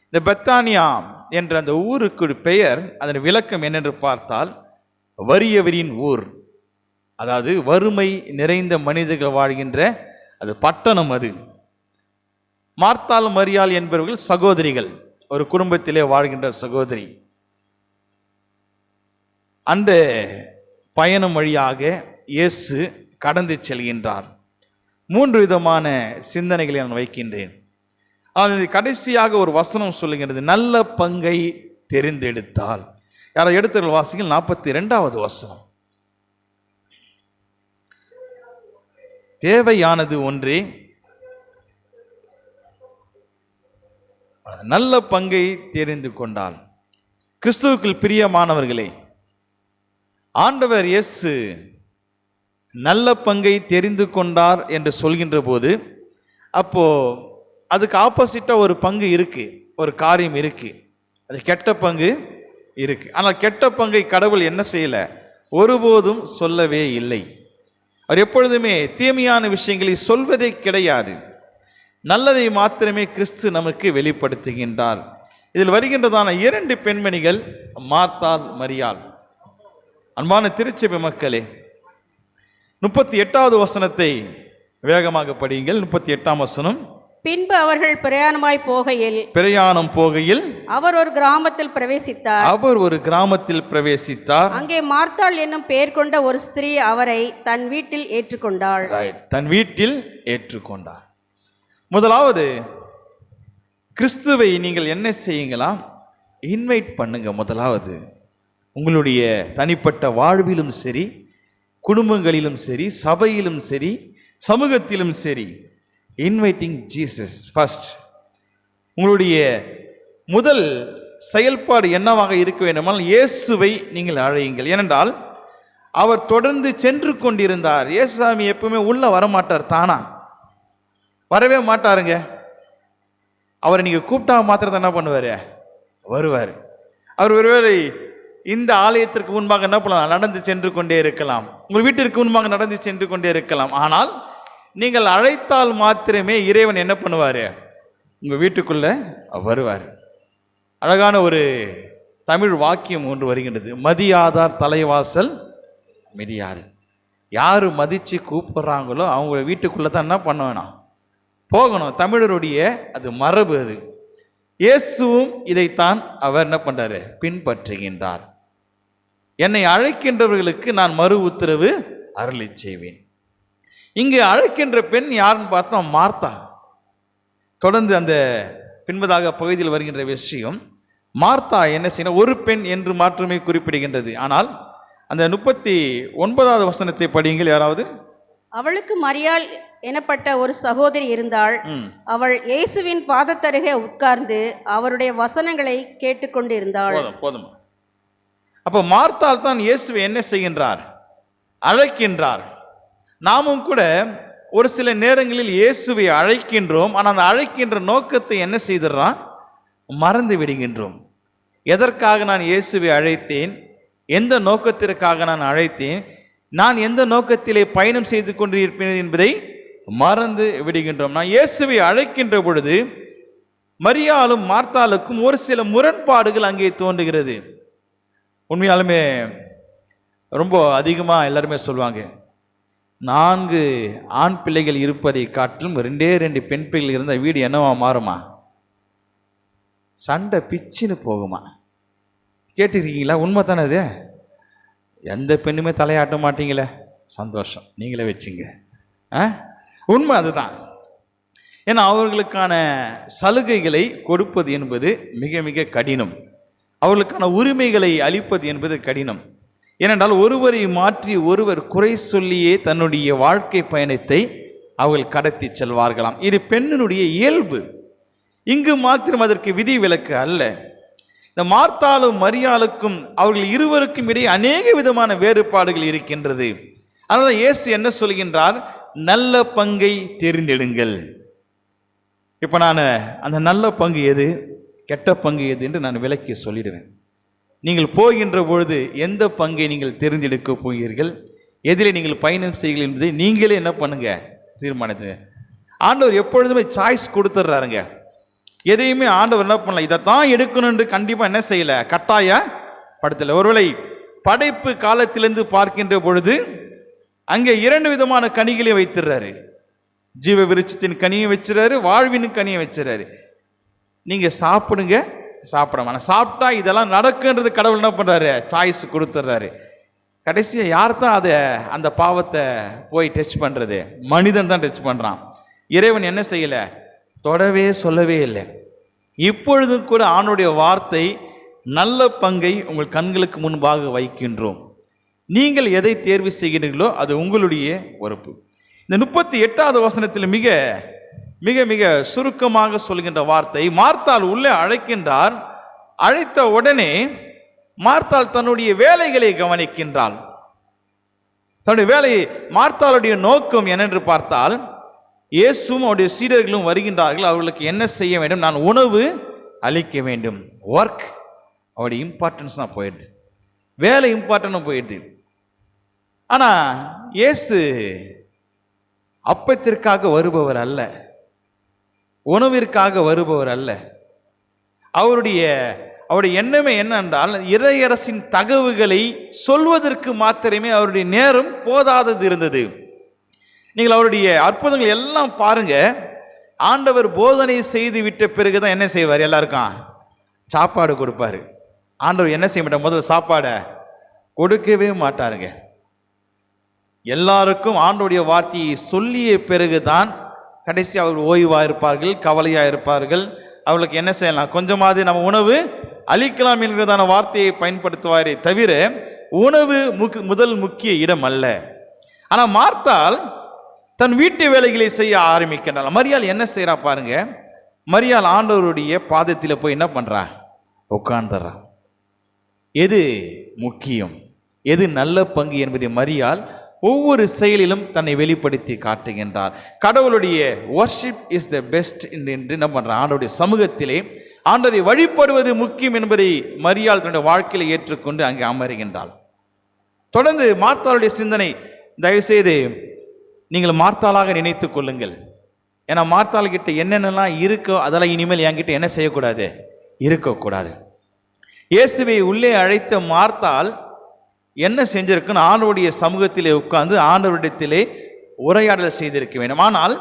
இந்த பெத்தானியா என்ற அந்த ஊருக்கு பெயர், அதன் விளக்கம் என்னென்று பார்த்தால் வறியவரின் ஊர், அதாவது வறுமை நிறைந்த மனிதர்கள் வாழ்கின்ற அது பட்டணம். அது மார்த்தாள் மரியாள் என்பவர்கள் சகோதரிகள், ஒரு குடும்பத்திலே வாழ்கின்ற சகோதரி. அந்த பயணம் வழியாக இயேசு கடந்து செல்கின்றார். 3 விதமான சிந்தனைகளை நான் வைக்கின்றேன். ஆனால் கடைசியாக ஒரு வசனம் சொல்லுகின்றது, நல்ல பங்கை தெரிந்தெடுத்தால். யாராவது எடுத்தவர்கள் வாசிங்கள் 42வது வசனம். தேவையானது ஒன்றே, நல்ல பங்கை தெரிந்து கொண்டால். கிறிஸ்துவுக்குள் பிரியமானவர்களே, ஆண்டவர் இயேசு நல்ல பங்கை தெரிந்து கொண்டார் என்று சொல்கின்ற போது, அப்போ அதுக்கு ஆப்போசிட்டா ஒரு பங்கு இருக்கு, ஒரு காரியம் இருக்கு, அது கெட்ட பங்கு இருக்கு. ஆனால் கெட்ட பங்கை கடவுள் என்ன செய்யல? ஒருபோதும் சொல்லவே இல்லை. அவர் எப்பொழுதுமே தீமையான விஷயங்களை சொல்வதே கிடையாது. நல்லதை மாத்திரமே கிறிஸ்து நமக்கு வெளிப்படுத்துகின்றார். இதில் வருகின்றதான 2 பெண்மணிகள், மார்த்தாள் மரியாள். அன்பான திருச்சபை மக்களே, 38வது வசனத்தை வேகமாக படியுங்கள். 38ஆம் வசனம். பின்பு அவர்கள் பிரயாணம் போகையில் அவர் ஒரு கிராமத்தில் பிரவேசித்தார். அவர் ஒரு கிராமத்தில் பிரவேசித்தார். அங்கே மார்த்தாள் என்னும் பெயர் கொண்ட ஒரு ஸ்திரீ அவரை தன் வீட்டில் ஏற்றுக்கொண்டாள். தன் வீட்டில் ஏற்றுக்கொண்டார். முதலாவது, கிறிஸ்துவை நீங்கள் என்ன செய்யுங்களாம்? இன்வைட் பண்ணுங்க. முதலாவது, உங்களுடைய தனிப்பட்ட வாழ்விலும் சரி, குடும்பங்களிலும் சரி, சபையிலும் சரி, சமூகத்திலும் சரி, இன்வைட்டிங் ஜீசஸ் ஃபர்ஸ்ட். உங்களுடைய முதல் செயல்பாடு என்னவாக இருக்க வேண்டுமானால் இயேசுவை நீங்கள் அழையுங்கள். ஏனென்றால் அவர் தொடர்ந்து சென்று கொண்டிருந்தார். இயேசுசாமி எப்பவுமே உள்ள வரமாட்டார், தானா வரவே மாட்டாருங்க. அவரை நீங்கள் கூப்பிட்டா மாத்திரத்தை என்ன பண்ணுவார்? வருவார். அவர் ஒருவேளை இந்த ஆலயத்திற்கு முன்பாக என்ன பண்ணலாம்? நடந்து சென்று கொண்டே இருக்கலாம். உங்கள் வீட்டிற்கு முன்பாக நடந்து சென்று கொண்டே இருக்கலாம். ஆனால் நீங்கள் அழைத்தால் மாத்திரமே இறைவன் என்ன பண்ணுவார்? உங்கள் வீட்டுக்குள்ள வருவார். அழகான ஒரு தமிழ் வாக்கியம் ஒன்று வருகின்றது. மதியாதார் தலைவாசல் மிதியாது. யார் மதித்து கூப்பிட்றாங்களோ அவங்க வீட்டுக்குள்ளே தான் என்ன பண்ண வேணாம்? போகணும். தமிழருடைய அது மரபு. அது இயேசுவும் இதைத்தான் அவர் என்ன பண்ணுறாரு? பின்பற்றுகின்றார். என்னை அழைக்கின்றவர்களுக்கு நான் மறு உத்தரவு அருளி செய்வேன். இங்கு அழைக்கின்ற பெண் யாருன்னு பார்த்தா மார்த்தா. தொடர்ந்து அந்த பின்பதாக பகுதியில் வருகின்ற விஷயம், மார்த்தா என்ன செய்யணும்? ஒரு பெண் என்று மாற்றமே குறிப்பிடுகின்றது. ஆனால் அந்த 39வது வசனத்தை படியுங்கள் யாராவது. அவளுக்கு மரியாள் எனப்பட்ட ஒரு சகோதரி இருந்தாள். அவள் இயேசுவின் பாதத்தருகே உட்கார்ந்து அவருடைய வசனங்களை கேட்டுக்கொண்டிருந்தாள். போதும். அப்போ மார்த்தாள் தான் இயேசுவை என்ன செய்கின்றார்? அழைக்கின்றார். நாமும் கூட ஒரு சில நேரங்களில் இயேசுவை அழைக்கின்றோம். ஆனால் அந்த அழைக்கின்ற நோக்கத்தை என்ன செய்துடுறான்? மறந்து விடுகின்றோம். எதற்காக நான் இயேசுவை அழைத்தேன்? எந்த நோக்கத்திற்காக நான் அழைத்தேன்? நான் எந்த நோக்கத்திலே பயணம் செய்து கொண்டிருப்பேன் என்பதை மறந்து விடுகின்றோம். நான் இயேசுவை அழைக்கின்ற பொழுது மரியாளும் மார்த்தாளுக்கும் ஒரு சில முரண்பாடுகள் அங்கே தோன்றுகிறது. உண்மையாலுமே ரொம்ப அதிகமாக எல்லாருமே சொல்லுவாங்க, 4 ஆண் பிள்ளைகள் இருப்பதை காட்டிலும் 2 பெண் பிள்ளைகள் இருந்தால் வீடு என்னவா மாறுமா? சண்டை பிச்சுன்னு போகுமா? கேட்டிருக்கீங்களா? உண்மை தானே அது? எந்த பெண்ணுமே தலையாட்ட மாட்டீங்களே, சந்தோஷம், நீங்களே வச்சுங்க. உண்மை அதுதான். ஏன்னா அவர்களுக்கான சலுகைகளை கொடுப்பது என்பது மிக மிக கடினம். அவர்களுக்கான உரிமைகளை அளிப்பது என்பது கடினம். ஏனென்றால் ஒருவரை மாற்றி ஒருவர் குறை சொல்லியே தன்னுடைய வாழ்க்கை பயணத்தை அவர்கள் கடத்தி செல்வார்களாம். இது பெண்ணினுடைய இயல்பு. இங்கு மாத்திரம் அதற்கு விதி விலக்கு அல்ல. இந்த மார்த்தாளும் மரியாளுக்கும் அவர்கள் இருவருக்கும் இடையே அநேக விதமான வேறுபாடுகள் இருக்கின்றது. அதனால இயேசு என்ன சொல்கின்றார்? நல்ல பங்கை தேர்ந்தெடுங்கள். இப்போ நான் அந்த நல்ல பங்கு எது, கெட்ட பங்கு எது என்று நான் விளக்கி சொல்லிடுவேன். நீங்கள் போகின்ற பொழுது எந்த பங்கை நீங்கள் தேர்ந்தெடுக்க போகிறீர்கள், எதில் நீங்கள் பயணம் செய்கிறீர்கள் என்பதை நீங்களே என்ன பண்ணுங்க, தீர்மானித்து. ஆண்டவர் எப்பொழுதுமே சாய்ஸ் கொடுத்துட்றாருங்க. எதையுமே ஆண்டவர் என்ன பண்ணல, இதைத்தான் எடுக்கணும்னு கண்டிப்பாக என்ன செய்யலை, கட்டாயப்படுத்தலை. ஒருவேளை படைப்பு காலத்திலிருந்து பார்க்கின்ற பொழுது அங்கே 2 விதமான கனிகளை வைத்துடுறாரு. ஜீவ விருட்சத்தின் கனியை வச்சுறாரு, வாழ்வின் கனியை வச்சுறாரு. நீங்கள் சாப்பிடுங்க, சாப்பிடாம சாப்பிட்டா இதெல்லாம் நடக்குன்றது கடவுள் என்ன பண்ணுறாரு, சாய்ஸ் கொடுத்துட்றாரு. கடைசியாக யார் தான் அதை அந்த பாவத்தை போய் டச் பண்ணுறது? மனிதன் தான் டச் பண்ணுறான். இறைவன் என்ன செய்யலை, தொடவே சொல்லவே இல்லை. இப்பொழுதும் கூட ஆணுடைய வார்த்தை, நல்ல பங்கை உங்கள் கண்களுக்கு முன்பாக வைக்கின்றோம். நீங்கள் எதை தேர்வு செய்கிறீர்களோ அது உங்களுடைய பொறுப்பு. இந்த 38வது வசனத்தில் மிக மிக மிக சுருக்கமாக சொல்கின்ற வார்த்தை, மார்த்தாள் உள்ளே அழைக்கின்றார். அழைத்த உடனே மார்த்தாள் தன்னுடைய வேலைகளை கவனிக்கின்றாள். தன்னுடைய வேலையை, மார்த்தாளுடைய நோக்கம் என்னென்று பார்த்தால், இயேசுவும் அவருடைய சீடர்களும் வருகின்றார்கள், அவர்களுக்கு என்ன செய்ய வேண்டும், நான் உணவு அளிக்க வேண்டும். ஒர்க் அவருடைய இம்பார்ட்டன்ஸ் தான் போயிடுது, வேலை இம்பார்ட்டன்ட் போயிடுது. ஆனால் இயேசு அப்பத்திற்காக வருபவர் அல்ல, உணவிற்காக வருபவர் அல்ல. அவருடைய எண்ணமே என்னென்றால், இறையரசின் தகவல்களை சொல்வதற்கு மாத்திரமே அவருடைய நேரம் போதாதது இருந்தது. நீங்கள் அவருடைய அற்புதங்கள் எல்லாம் பாருங்க. ஆண்டவர் போதனை செய்து விட்ட பிறகுதான் என்ன செய்வார்? எல்லாருக்கும் சாப்பாடு கொடுப்பாரு. ஆண்டவர் என்ன செய்ய மாட்டார்? முதல்ல சாப்பாடை கொடுக்கவே மாட்டாருங்க. எல்லாருக்கும் ஆண்டவருடைய வார்த்தையை சொல்லிய பிறகுதான் கடைசி அவர் ஓய்வாக இருப்பார்கள், கவலையாக இருப்பார்கள். அவர்களுக்கு என்ன செய்யலாம்? கொஞ்சமாவது நம்ம உணவு அளிக்கலாம் என்கிறதான வார்த்தையை பயன்படுத்துவாரே தவிர உணவு முதல் முக்கிய இடம் அல்ல. ஆனால் மார்த்தாள் தன் வீட்டு வேலைகளை செய்ய ஆரம்பிக்கின்றாள். மரியாள் என்ன செய்யறா பாருங்க. மரியாள் ஆண்டவருடைய பாதத்தில் போய் என்ன பண்றா? உட்கார்ந்துறா. எது முக்கியம், எது நல்ல பங்கு என்பதை மரியாள் ஒவ்வொரு செயலிலும் தன்னை வெளிப்படுத்தி காட்டுகின்றார். கடவுளுடைய வர்ஷிப் இஸ் த பெஸ்ட் என்று என்ன பண்றார்? ஆண்டவருடைய சமூகத்திலே ஆண்டவரை வழிபடுவது முக்கியம் என்பதை மரியாள் தன்னுடைய வாழ்க்கையில் ஏற்றுக்கொண்டு அங்கே அமருகின்றாள். தொடர்ந்து மார்த்தாளுடைய சிந்தனை, தயவுசெய்து நீங்கள் மார்த்தாளாக நினைத்துக் கொள்ளுங்கள். ஏன்னா மார்த்தாள் கிட்ட என்னென்னலாம் இருக்கோ அதெல்லாம் இனிமேல் என்கிட்ட என்ன செய்யக்கூடாது? இருக்கக்கூடாது. இயேசுவை உள்ளே அழைத்த மார்த்தாள் என்ன செஞ்சிருக்குன்னு ஆண்டவருடைய சமூகத்திலே உட்கார்ந்து ஆண்டவரிடத்திலே உரையாடல் செய்திருக்க வேண்டும். ஆனால்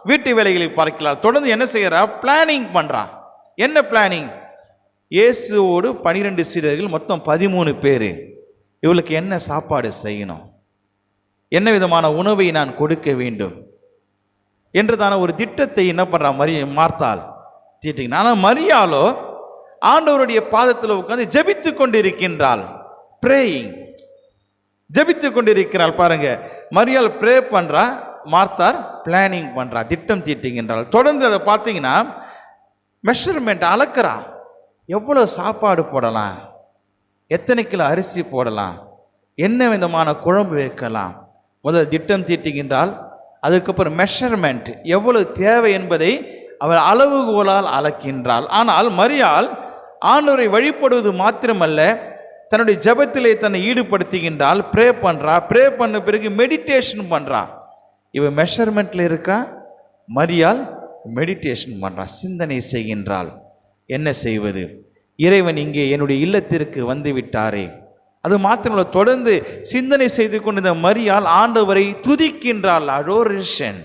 வீட்டு வேலைகளை பார்க்கலாம். தொடர்ந்து என்ன செய்யறா? பிளானிங் பண்றா. என்ன பிளானிங்? இயேசுவோடு 12 சீடர்கள், மொத்தம் 13 பேர். இவளுக்கு என்ன சாப்பாடு செய்யணும், என்ன விதமான உணவை நான் கொடுக்க வேண்டும் என்றதான ஒரு திட்டத்தை என்ன பண்றா மார்த்தாள் தீட்டிங்க. ஆனால் மரியாளோ ஆண்டவருடைய பாதத்தில் உட்கார்ந்து ஜெபித்து கொண்டிருக்கின்றாள். பிரேயிங், ஜெபித்து கொண்டிருக்கிறாள். பாருங்க, மரியாள் ப்ரே பண்றா, மார்த்தாள் பிளானிங் பண்றா, திட்டம் தீட்டுகின்றாள். தொடர்ந்து அதை பார்த்தீங்கன்னா மெஷர்மெண்ட் அளக்கிறா. எவ்வளவு சாப்பாடு போடலாம், எத்தனை கிலோ அரிசி போடலாம், என்ன விதமான குழம்பு வைக்கலாம், முதல் திட்டம் தீட்டுகின்றால். அதுக்கப்புறம் மெஷர்மெண்ட் எவ்வளவு தேவை என்பதை அவள் அளவுகோலால் அளக்கின்றாள். ஆனால் மரியாள் ஆண்டவரை வழிபடுவது மாத்திரமல்ல, தன்னுடைய ஜெபத்திலே தன்னை ஈடுபடுத்துகின்றாள். ப்ரே பண்றா. ப்ரே பண்ண பிறகு மெடிடேஷன் பண்றா. இவ மெஷர்மெண்ட்ல இருக்கா, மரியாள் மெடிடேஷன் பண்றா, சிந்தனை செய்கின்றாள். என்ன செய்வது? இறைவன் இங்கே என்னுடைய இல்லத்திற்கு வந்து விட்டாரே. அது மாத்திரமல்ல, தொடர்ந்து சிந்தனை செய்து கொண்டிருந்த மரியாள் ஆண்டவரை துதிக்கின்றாள். அடோரேஷன்,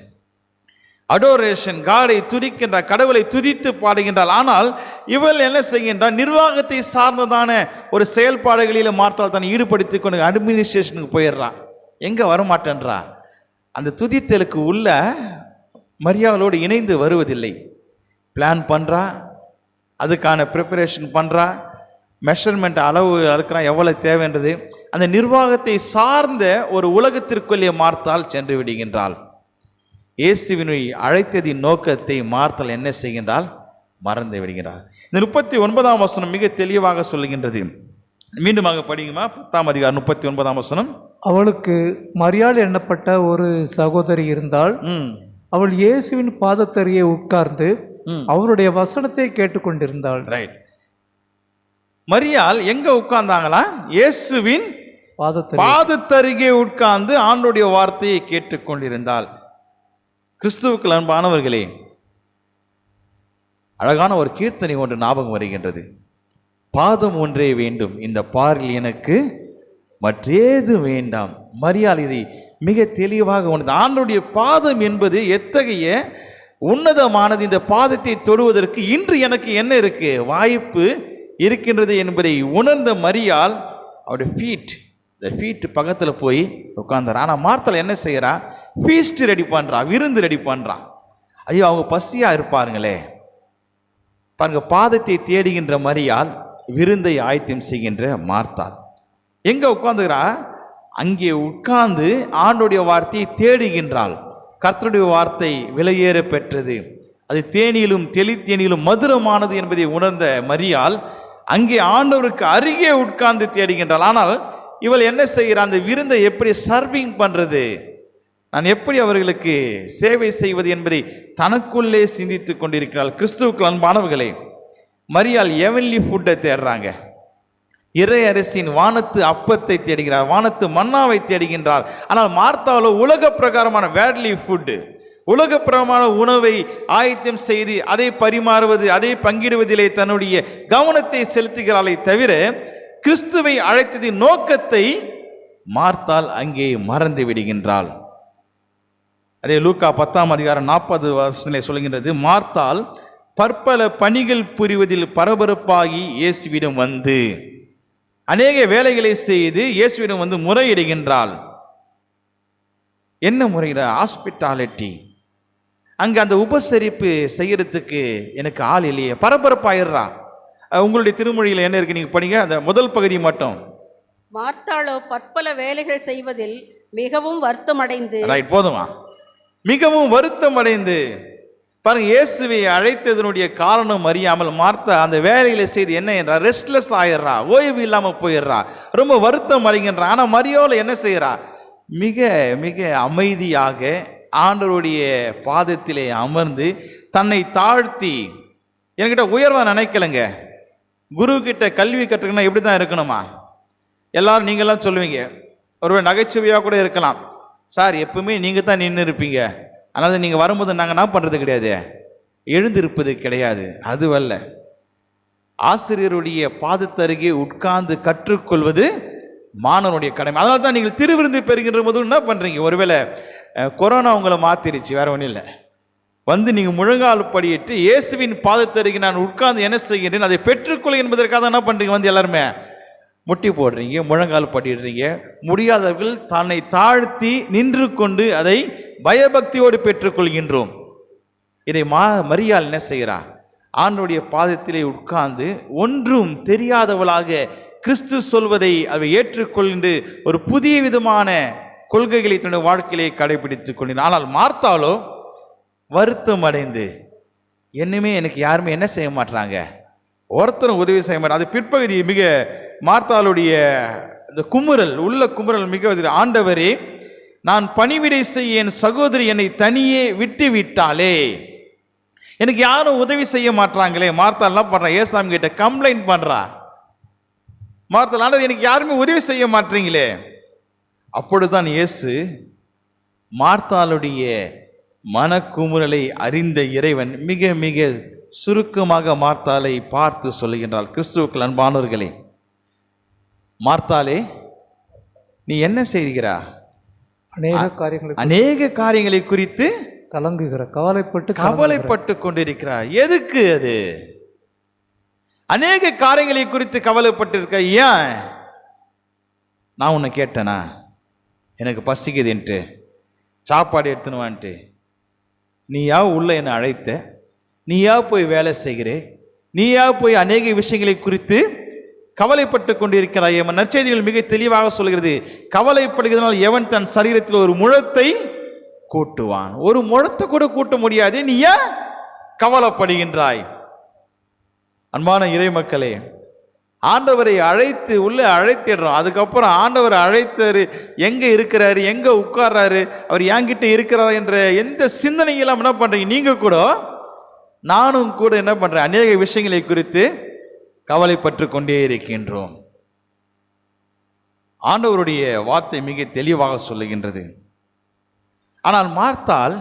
அடோரேஷன், காடை துதிக்கின்றார், கடவுளை துதித்து பாடுகின்றாள். ஆனால் இவள் என்ன செய்கின்றாள்? நிர்வாகத்தை சார்ந்ததான ஒரு செயல்பாடுகளில் மார்த்தாள் தன்னை ஈடுபடுத்திக் கொண்டு அட்மினிஸ்ட்ரேஷனுக்கு போயிடுறான். எங்க வரமாட்டேன்றா? அந்த துதித்தலுக்கு உள்ள மரியாளோடு இணைந்து வருவதில்லை. பிளான் பண்றா, அதுக்கான ப்ரிப்பரேஷன் பண்றா, மெஷர்மெண்ட் அளவு அளக்கிறான், எவ்வளவு தேவைன்றது. அந்த நிர்வாகத்தை சார்ந்த ஒரு உலகத்திற்குள்ளே மார்த்தாள் சென்று விடுகின்றாள். இயேசுவினை அழைத்ததின் நோக்கத்தை மார்த்தாள் என்ன செய்கின்றாள்? மறந்து விடுகிறார். இந்த 39ஆம் வசனம் மிக தெளிவாக சொல்லுகின்றது. மீண்டுமாக படிக்குமா? 10ஆம் அதிகாரம் 39ஆம் வசனம். அவளுக்கு மரியாள் எண்ணப்பட்ட ஒரு சகோதரி இருந்தாள். அவள் இயேசுவின் பாதத்தருகே உட்கார்ந்து அவருடைய வசனத்தை கேட்டுக்கொண்டிருந்தாள். ரைட். மரியாள் எங்க உட்கார்ந்தாங்களா? இயேசுவின் பாதத்தருகே உட்கார்ந்து ஆண்டவருடைய வார்த்தையை கேட்டுக்கொண்டிருந்தாள். கிறிஸ்துவுக்கு அன்பானவர்களே, அழகான ஒரு கீர்த்தனை ஒன்று ஞாபகம் வருகின்றது. பாதம் ஒன்றே வேண்டும், இந்த பாரில் எனக்கு மற்றேது வேண்டாம். மரியாள் இதை மிக தெளிவாக உணர்ந்து, ஆண்டவருடைய பாதம் என்பது எத்தகைய உன்னதமானது, இந்த பாதத்தை தொடுவதற்கு இன்று எனக்கு என்ன இருக்கு, வாய்ப்பு இருக்கின்றது என்பதை உணர்ந்த மரியாள் அவருடைய ஃபீட் பக்கத்தில் போய் உட்கார்ந்தார். ஆனால் மார்த்தாள் என்ன செய்யறா? ஃபீஸ்ட் ரெடி பண்றா, விருந்து ரெடி பண்றா. ஐயோ, அவங்க பசியா இருப்பாருங்களே. பாருங்க, பாதத்தை தேடுகின்ற மரியாள் விருந்தை ஆயத்தம் செய்கின்ற மார்த்தாள் எங்க உட்கார்ந்துகிறா? அங்கே உட்கார்ந்து ஆண்டோடைய வார்த்தையை தேடுகின்றாள். கர்த்தருடைய வார்த்தை விலையேற பெற்றது, அது தேனிலும் தெளித்தேனிலும் மதுரமானது என்பதை உணர்ந்த மரியாள் அங்கே ஆண்டவருக்கு அருகே உட்கார்ந்து தேடுகின்றாள். ஆனால் இவள் என்ன செய்கிறாள்? அந்த விருந்தை எப்படி சர்விங் பண்றது, நான் எப்படி அவர்களுக்கு சேவை செய்வது என்பதை தனக்குள்ளே சிந்தித்துக் கொண்டிருக்கிறாள். கிறிஸ்துவுக்கு அன்பானவர்களே, மரியாள் ஹெவன்லி ஃபுட்டை தேடுறாங்க. இறை அரசின் வானத்து அப்பத்தை தேடுகிறார், வானத்து மன்னாவை தேடுகின்றார். ஆனால் மார்த்தாளோ உலக பிரகாரமான வேர்ட்லி ஃபுட்டு, உலக பிரகாரமான உணவை ஆயத்தம் செய்து அதை பரிமாறுவது, அதை பங்கிடுவதிலே தன்னுடைய கவனத்தை செலுத்துகிறாளே தவிர கிறிஸ்துவை அழைத்ததின் நோக்கத்தை மார்த்தாள் அங்கே மறந்து விடுகின்றாள். அதே லூக்கா 10:40 சொல்கின்றது, மார்த்தாள் பற்பல பணிகள் புரிவதில் பரபரப்பாகி இயேசுவிடம் வந்து அநேக வேலைகளை செய்து இயேசுவிடம் வந்து முறையிடுகின்றாள். என்ன முறையிட? ஹாஸ்பிட்டாலிட்டி. அங்கே அந்த உபசரிப்பு செய்யறதுக்கு எனக்கு ஆள் இல்லையே, பரபரப்பாயிடுறா. உங்களுடைய திருமொழியில் என்ன இருக்கு, நீங்க படிங்க அந்த முதல் பகுதி மட்டும். மார்த்தாளோ பற்பல வேலைகள் செய்வதில் மிகவும் வருத்தமடைந்து. ரைட், போதுமா? மிகவும் வருத்தம் அடைந்து. பாருங்க, இயேசுவை அழைத்ததனுடைய காரணம் அறியாமல் மார்த்தா அந்த வேலையில செய்து என்ன என்றா, ரெஸ்ட்லெஸ் ஆயிடுறா, ஓய்வு இல்லாம போயிடுறா, ரொம்ப வருத்தம் அடைகின்றா. ஆனா மரியாள் என்ன செய்யறா? மிக மிக அமைதியாக ஆண்டவருடைய பாதத்திலே அமர்ந்து தன்னை தாழ்த்தி, என்கிட்ட உயர்வா நினைக்கலங்க. குரு கிட்ட கல்வி கற்றுக்கணும் எப்படி தான் இருக்கணுமா? எல்லாரும் நீங்களாம் சொல்லுவீங்க, ஒரு நகைச்சுவையாக கூட இருக்கலாம், சார் எப்பவுமே நீங்கள் தான் நின்று இருப்பீங்க, அதனால் நீங்கள் வரும்போது நாங்கள் என்ன பண்ணுறது கிடையாது, எழுந்திருப்பது கிடையாது. அதுவல்ல, ஆசிரியருடைய பாதத்தருகே உட்கார்ந்து கற்றுக்கொள்வது மாணவனுடைய கடமை. அதனால தான் நீங்கள் திருவிருந்து பெறுகின்ற போது என்ன பண்ணுறீங்க, ஒருவேளை கொரோனா உங்களை மாற்றிருச்சு, வேற ஒன்றும் இல்லை, வந்து நீங்கள் முழங்கால் படியிட்டு இயேசுவின் பாதத்தருகே நான் உட்கார்ந்து என்ன செய்கின்றேன் அதை பெற்றுக்கொள் என்பதற்காக என்ன பண்ணுறீங்க, வந்து எல்லாருமே முட்டி போடுறீங்க, முழங்கால் படிடுறீங்க. முடியாதவர்கள் தன்னை தாழ்த்தி நின்று கொண்டு அதை பயபக்தியோடு பெற்றுக்கொள்கின்றோம். இதை மரியாள் என்ன செய்கிறா? ஆண்டவருடைய பாதத்திலே உட்கார்ந்து ஒன்றும் தெரியாதவளாக கிறிஸ்து சொல்வதை அதை ஏற்றுக்கொண்டு ஒரு புதிய விதமான கொள்கைகளை தன்னுடைய வாழ்க்கையிலே கடைபிடித்துக் கொண்டார். ஆனால் மார்த்தாளோ வருத்தம் அடைந்து, என்னுமே எனக்கு யாருமே என்ன செய்ய மாட்டாங்க, ஒருத்தரும் உதவி செய்ய மாட்டாங்க. அது பிற்பகுதி மிக மார்த்தாளுடைய இந்த குமுறல், உள்ள குமுறல் மிக, ஆண்டவரே நான் பணிவிடை செய்ய என் சகோதரி என்னை தனியே விட்டு விட்டாலே, எனக்கு யாரும் உதவி செய்ய மாட்டாங்களே. மார்த்தாள் என்ன பண்றா? ஏசாமி கிட்ட கம்ப்ளைண்ட் பண்றா. மார்த்தாள், ஆண்டவர் எனக்கு யாருமே உதவி செய்ய மாட்டீங்களே. அப்பொழுதுதான் இயேசு மார்த்தாளுடைய மனக்குமுறலை அறிந்த இறைவன் மிக மிக சுருக்கமாக மார்த்தாளை பார்த்து சொல்லுகின்றாள். கிறிஸ்துவுக்குள் அன்பானவர்களே, மார்த்தாளே நீ என்ன செய்கிறா? அநேக காரியங்களை குறித்து கலங்குகிற, கவலைப்பட்டு கொண்டிருக்கிறா. எதுக்கு அது? அநேக காரியங்களை குறித்து கவலைப்பட்டு இருக்க. ஏன்? நான் உன்னை கேட்டேனா, எனக்கு பசிக்குதுன்ட்டு சாப்பாடு எடுத்துனுவான்ட்டு நீயா உள்ள என்னை அழைத்த, நீயா போய் வேலை செய்கிறே, நீயா போய் அநேக விஷயங்களை குறித்து கவலைப்பட்டு கொண்டிருக்கிறாய். நற்செய்திகள் மிக தெளிவாக சொல்கிறது, கவலைப்படுகிறதுனால் எவன் தன் சரீரத்தில் ஒரு முழத்தை கூட்டுவான். ஒரு முழத்தை கூட கூட்ட முடியாது, நீ ஏன் கவலைப்படுகின்றாய்? அன்பான இறை மக்களே, ஆண்டவரை அழைத்து உள்ள அழைத்திடுறோம். அதுக்கப்புறம் ஆண்டவரை அழைத்தாரு, எங்க இருக்கிறாரு, எங்க உட்கார்றாரு, அவர் என்கிட்ட இருக்கிறாரு என்ற எந்த சிந்தனையெல்லாம் என்ன பண்றீங்க? நீங்க கூட நானும் கூட என்ன பண்றேன், அநேக விஷயங்களை குறித்து கவலைப்பட்டு கொண்டே இருக்கின்றோம். ஆண்டவருடைய வார்த்தை மிக தெளிவாக சொல்லுகின்றது. ஆனால் மார்த்தாள்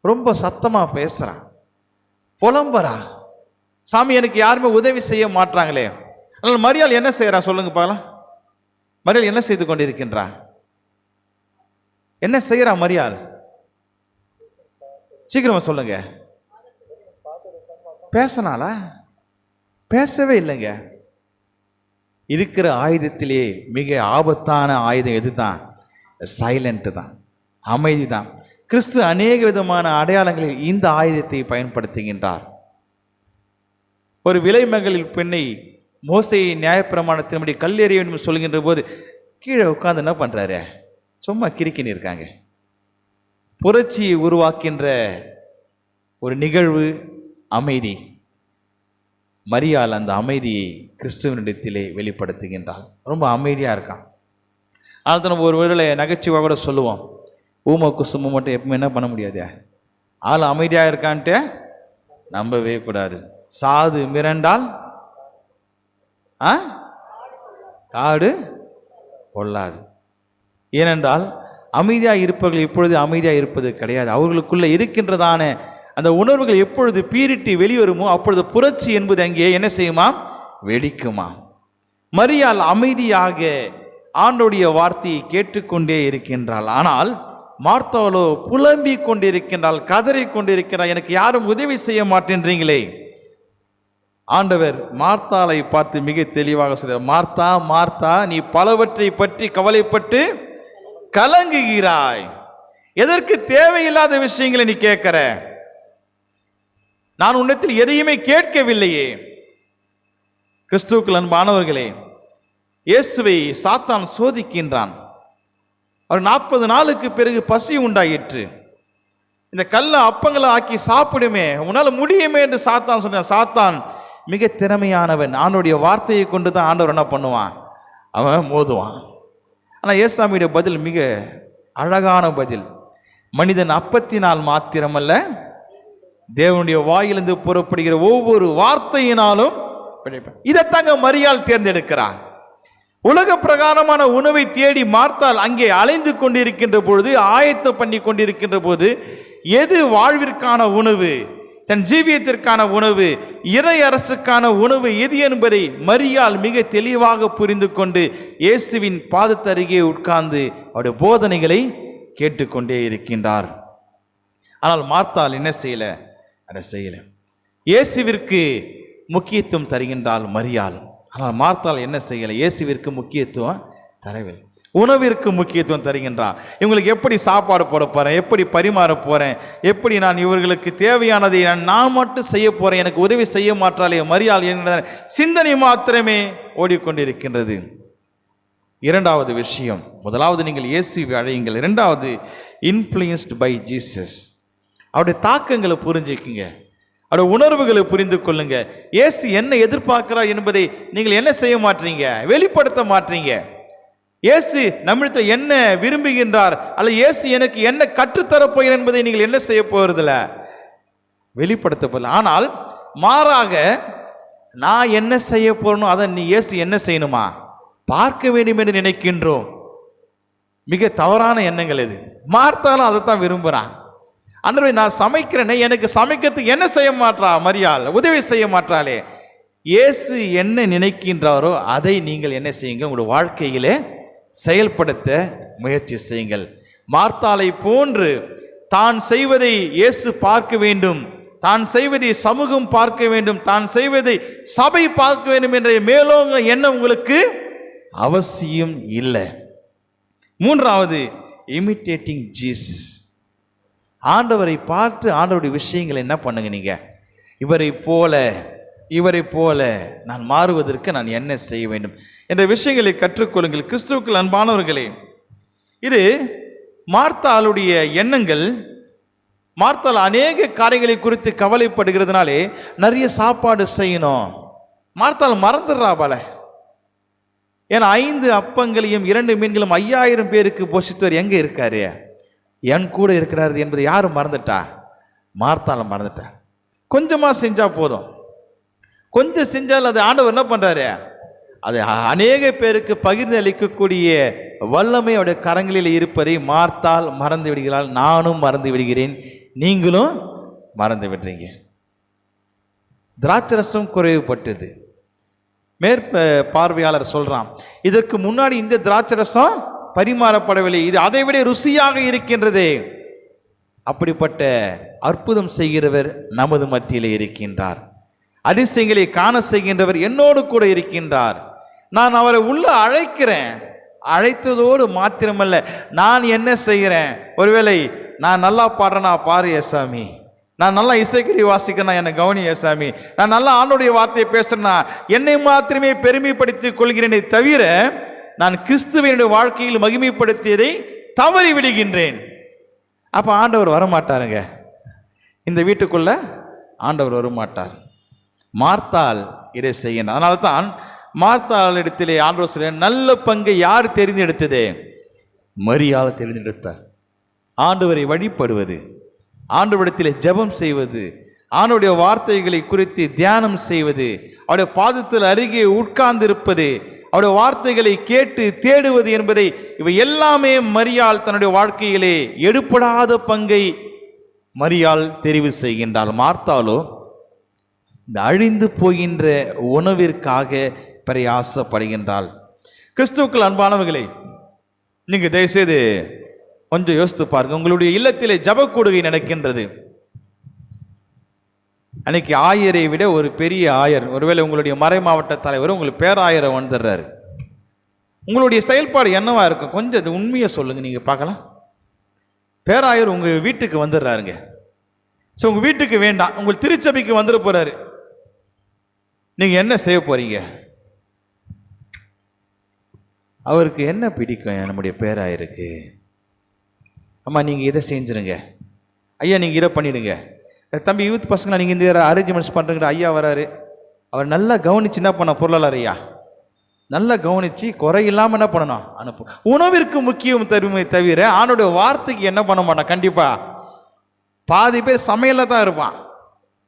ரொம்ப சத்தமா பேசுறா, புலம்பரா, சாமி எனக்கு யாருமே உதவி செய்ய மாட்டாங்களே. ஆனால் மரியாள் என்ன செய்யறா சொல்லுங்க பார்க்கலாம். மரியாள் என்ன செய்து கொண்டிருக்கின்றா? என்ன செய்யறா மரியாள்? சீக்கிரமா சொல்லுங்க. பேசனாலா? பேசவே இல்லைங்க. இருக்கிற ஆயுதத்திலே மிக ஆபத்தான ஆயுதம் எதுதான்? சைலண்ட் தான், அமைதி தான். கிறிஸ்து அநேக விதமான அடையாளங்களில் இந்த ஆயுதத்தை பயன்படுத்துகின்றார். ஒரு விலைமகளில் பெண்ணை மோசையை நியாயப்பிரமாணத்தின்படி கல்லெறிய வேண்டும் சொல்கின்ற போது கீழே உட்கார்ந்து என்ன பண்றாரு? சும்மா கிறுக்கின்னு இருக்காங்க. புரட்சியை உருவாக்கின்ற ஒரு நிகழ்வு அமைதி. மரியாள் அந்த அமைதியை கிறிஸ்துவனிடத்திலே வெளிப்படுத்துகின்றார். ரொம்ப அமைதியாக இருக்கான். அதனால நம்ம ஒரு வேளை நகைச்சுவாக கூட சொல்லுவோம், ஊமை குசுமை மட்டும் எப்பவுமே என்ன பண்ண முடியாது, ஆள் அமைதியாக இருக்கான்ட்டு நம்பவே கூடாது. சாது மிரண்டால் காடு கொள்ளாது. ஏனென்றால் அமைதியாக இருப்பவர்கள் எப்பொழுது அமைதியாக இருப்பது கிடையாது. அவர்களுக்குள்ள இருக்கின்றதான அந்த உணர்வுகள் எப்பொழுது பீரிட்டு வெளிவருமோ அப்பொழுது புரட்சி என்பது அங்கே என்ன செய்யுமா? வெடிக்குமா. மரியாள் அமைதியாக ஆண்டோடைய வார்த்தையை கேட்டுக்கொண்டே இருக்கின்றாள். ஆனால் மார்த்தாளோ புலம்பிக் கொண்டிருக்கின்றாள், கதறிக் கொண்டிருக்கிறாள், எனக்கு யாரும் உதவி செய்ய மாட்டேன்றீங்களே. ஆண்டவர் மார்த்தாளை பார்த்து மிக தெளிவாக சொல்கிறார், மார்த்தா மார்த்தா, நீ பலவற்றை பற்றி கவலைப்பட்டு கலங்குகிறாய். எதற்கு தேவையில்லாத விஷயங்களை நீ கேட்கிற? நான் உன்னிடத்தில் எதையுமே கேட்கவில்லையே. கிறிஸ்துவுக்குள் அன்பானவர்களே, இயேசுவை சாத்தான் சோதிக்கின்றான். அவர் 40 நாளுக்கு பிறகு பசி உண்டாயிற்று. இந்த கல்லை அப்பங்களை ஆக்கி சாப்பிடுமே, உன்னால் முடியுமே என்று சாத்தான் சொன்னான். சாத்தான் மிக திறமையானவன். ஆண்டவருடைய வார்த்தையை கொண்டு தான் ஆண்டவர் என்ன பண்ணுவான், அவன் மோதுவான். ஆனால் இயேசுவினுடைய பதில் மிக அழகான பதில். மனிதன் அப்பத்தினால் மாத்திரமல்ல, தேவனுடைய வாயிலிருந்து புறப்படுகிற ஒவ்வொரு வார்த்தையினாலும். இதைத்தாங்க மரியாள் தேர்ந்தெடுக்கிறான். உலக பிரகாரமான உணவை தேடி மார்த்தாள் அங்கே அலைந்து கொண்டிருக்கின்ற பொழுது, ஆயத்தம் பண்ணி கொண்டிருக்கின்ற போது, எது வாழ்விற்கான உணவு, தன் ஜீவியத்திற்கான உணவு, இறை அரசுக்கான உணவு எது என்பதை மரியாள் மிக தெளிவாக புரிந்து கொண்டு இயேசுவின் பாதத்தருகே உட்கார்ந்து அவருடைய போதனைகளை கேட்டுக்கொண்டே இருக்கின்றார். ஆனால் மார்த்தாள் என்ன செய்யல? அதை செய்யல. இயேசுவிற்கு முக்கியத்துவம் தருகின்றாள் மரியாள். ஆனால் மார்த்தாள் என்ன செய்யலை? இயேசுவிற்கு முக்கியத்துவம் தரவில்லை, உணவிற்கு முக்கியத்துவம் தருகின்றார். இவங்களுக்கு எப்படி சாப்பாடு போட போறேன், எப்படி பரிமாற போறேன், எப்படி நான் இவர்களுக்கு தேவையானதை நான் மட்டும் செய்ய போறேன், எனக்கு உதவி செய்ய மாற்றாலே மரியாள் என்கிற சிந்தனை மாத்திரமே ஓடிக்கொண்டிருக்கின்றது. இரண்டாவது விஷயம், முதலாவது நீங்கள் இயேசுவை அழையுங்கள். இரண்டாவது, இன்ஃப்ளூயன்ஸ்ட் பை ஜீசஸ். அவருடைய தாக்கங்களை புரிஞ்சுக்குங்க, அவருடைய உணர்வுகளை புரிந்து கொள்ளுங்க. இயேசு என்ன எதிர்பார்க்கிறார் என்பதை நீங்கள் என்ன செய்ய மாட்டீங்க, வெளிப்படுத்த மாட்டீங்க. இயேசு நம்மிடத்தில் என்ன விரும்புகின்றார், அல்ல இயேசு எனக்கு என்ன கற்றுத்தரப்போகிறார் என்பதை நீங்கள் என்ன செய்ய போறதில்ல, வெளிப்படுத்த போகல. ஆனால் மாறாக நான் என்ன செய்ய போறேனோ அதை நீ இயேசு என்ன செய்யணுமா பார்க்க வேண்டும் என்று நினைக்கின்றோம். மிக தவறான எண்ணங்கள் இது. மார்த்தாலும் அதைத்தான் விரும்புகிறான். அன்றவை நான் சமைக்கிறேனே, எனக்கு சமைக்கிறதுக்கு என்ன செய்ய மாட்டா மரியாள், உதவி செய்ய மாட்டாளே. இயேசு என்ன நினைக்கின்றாரோ அதை நீங்கள் என்ன செய்யுங்க, உங்களுடைய வாழ்க்கையிலே செயல்படுத்த முயற்சி செய்யுங்கள். மார்த்தாளை போன்று தான் செய்வதை இயேசு பார்க்க வேண்டும், தான் செய்வதை சமூகம் பார்க்க வேண்டும், தான் செய்வதை சபை பார்க்க வேண்டும் என்ற மேலோங்க எண்ணம் உங்களுக்கு அவசியம் இல்லை. மூன்றாவது, இமிட்டேட்டிங் ஜீசஸ். ஆண்டவரை பார்த்து ஆண்டவருடைய விஷயங்களை என்ன பண்ணுங்க, நீங்க இவரை போல நான் மாறுவதற்கு நான் என்ன செய்ய வேண்டும் என்ற விஷயங்களை கற்றுக்கொள்ளுங்கள். கிறிஸ்துவுக்குள் அன்பானவர்களே, இது மார்த்தாளுடைய எண்ணங்கள். மார்த்தாள் அநேக காரியங்களை குறித்து கவலைப்படுகிறதுனாலே நிறைய சாப்பாடு செய்யணும். மார்த்தாள் மறந்துடுறா போல. ஏன்னா 5 அப்பங்களையும் 2 மீன்களும் 5000 பேருக்கு போஷித்தவர் எங்க இருக்காரு, என் கூட இருக்கிறாரு என்பதை யாரும் மறந்துட்டா, மார்த்தாள் மறந்துட்டா. கொஞ்சமா செஞ்சா போதும், கொஞ்சம் செஞ்சால் அது ஆண்டவர் என்ன பண்றாரு, அது அநேக பேருக்கு பகிர்ந்து அளிக்கக்கூடிய வல்லமை அவருடைய கரங்களில் இருப்பதை மார்த்தாள் மறந்து விடுகிறாள். நானும் மறந்து விடுகிறேன், நீங்களும் மறந்து விடுறீங்க. திராட்சரசம் குறைவுபட்டது. பார்வையாளர் சொல்றான், இதற்கு முன்னாடி இந்த திராட்சரசம் பரிமாறப்படவில்லை, இது அதை விட ருசியாக இருக்கின்றது. அப்படிப்பட்ட அற்புதம் செய்கிறவர் நமது மத்தியிலே இருக்கின்றார். அதிசயங்களை காண செய்கின்றவர் என்னோடு கூட இருக்கின்றார். நான் அவரை உள்ள அழைக்கிறேன். அழைத்ததோடு மாத்திரமல்ல, நான் என்ன செய்கிறேன், ஒருவேளை நான் நல்லா பாடுறேனா பாரு ஏசாமி, நான் நல்லா இசைக்கறி வாசிக்கிறேன்னா என்னை கவனி ஏசாமி, நான் நல்லா ஆண்டோடைய வார்த்தையை பேசுறேன்னா என்னை மாத்திரமே பெருமைப்படுத்திக் கொள்கிறேனே தவிர நான் கிறிஸ்துவனுடைய வாழ்க்கையில் மகிமைப்படுத்தியதை தவறி விடுகின்றேன். அப்போ ஆண்டவர் வரமாட்டாருங்க, இந்த வீட்டுக்குள்ள ஆண்டவர் வரமாட்டார். மார்த்தாள் இதை செய்யணும். அதனால்தான் மார்த்தாள் இடத்திலே ஆண்டவர் சொல்ல, நல்ல பங்கை யார் தெரிந்தெடுத்ததே, மரியாள் தெரிந்தெடுத்தார். ஆண்டவரை வழிபடுவது, ஆண்டவரிடத்திலே ஜெபம் செய்வது, ஆண்டவருடைய வார்த்தைகளை குறித்து தியானம் செய்வது, அவருடைய பாதத்தில் அருகே உட்கார்ந்து இருப்பது, அவருடைய வார்த்தைகளை கேட்டு தேடுவது என்பதை இவை எல்லாமே மரியாள் தன்னுடைய வாழ்க்கையிலே எடுபடாத பங்கை மரியாள் தெரிவு செய்கின்றாள். மார்த்தாளோ இந்த அழிந்து போகின்ற உணவிற்காக பிரயாசப்படுகின்றாள். கிறிஸ்துவுக்குள் அன்பானவர்களே, நீங்க தயவுசெய்து கொஞ்சம் யோசித்து பாருங்க. உங்களுடைய இல்லத்திலே ஜபக்கூடுகை நடக்கின்றது. அன்னைக்கு ஆயரை விட ஒரு பெரிய ஆயர், ஒருவேளை உங்களுடைய மறை மாவட்ட தலைவர் உங்களுக்கு பேராயரை வந்துடுறாரு. உங்களுடைய செயல்பாடு என்னவா இருக்கும்? கொஞ்சம் அது உண்மையை சொல்லுங்க, நீங்க பார்க்கலாம். பேராயர் உங்க வீட்டுக்கு வந்துடுறாருங்க. ஸோ உங்க வீட்டுக்கு வேண்டாம், உங்கள் திருச்சபைக்கு வந்துட போறாரு. நீங்க என்ன செய்ய போறீங்க? அவருக்கு என்ன பிடிக்கும்? நம்முடைய பேராயருக்கு, அம்மா நீங்க இதை செஞ்சிருங்க, ஐயா நீங்க இதை பண்ணிடுங்க, தம்பி யூத் பசங்களா நீங்க இந்த அரேஞ்ச்மெண்ட்ஸ் பண்றீங்க, ஐயா வராரு, அவர் நல்லா கவனிச்சு என்ன பண்ண பொருளாளர் ஐயா நல்லா கவனிச்சு குறையில்லாம என்ன பண்ணணும், அனுப்பு. உணவிற்கு முக்கியம் தருமை தவிர ஆணுடைய வார்த்தைக்கு என்ன பண்ண மாட்டான். கண்டிப்பா பாதி பேர் சமையல்ல தான் இருப்பான்.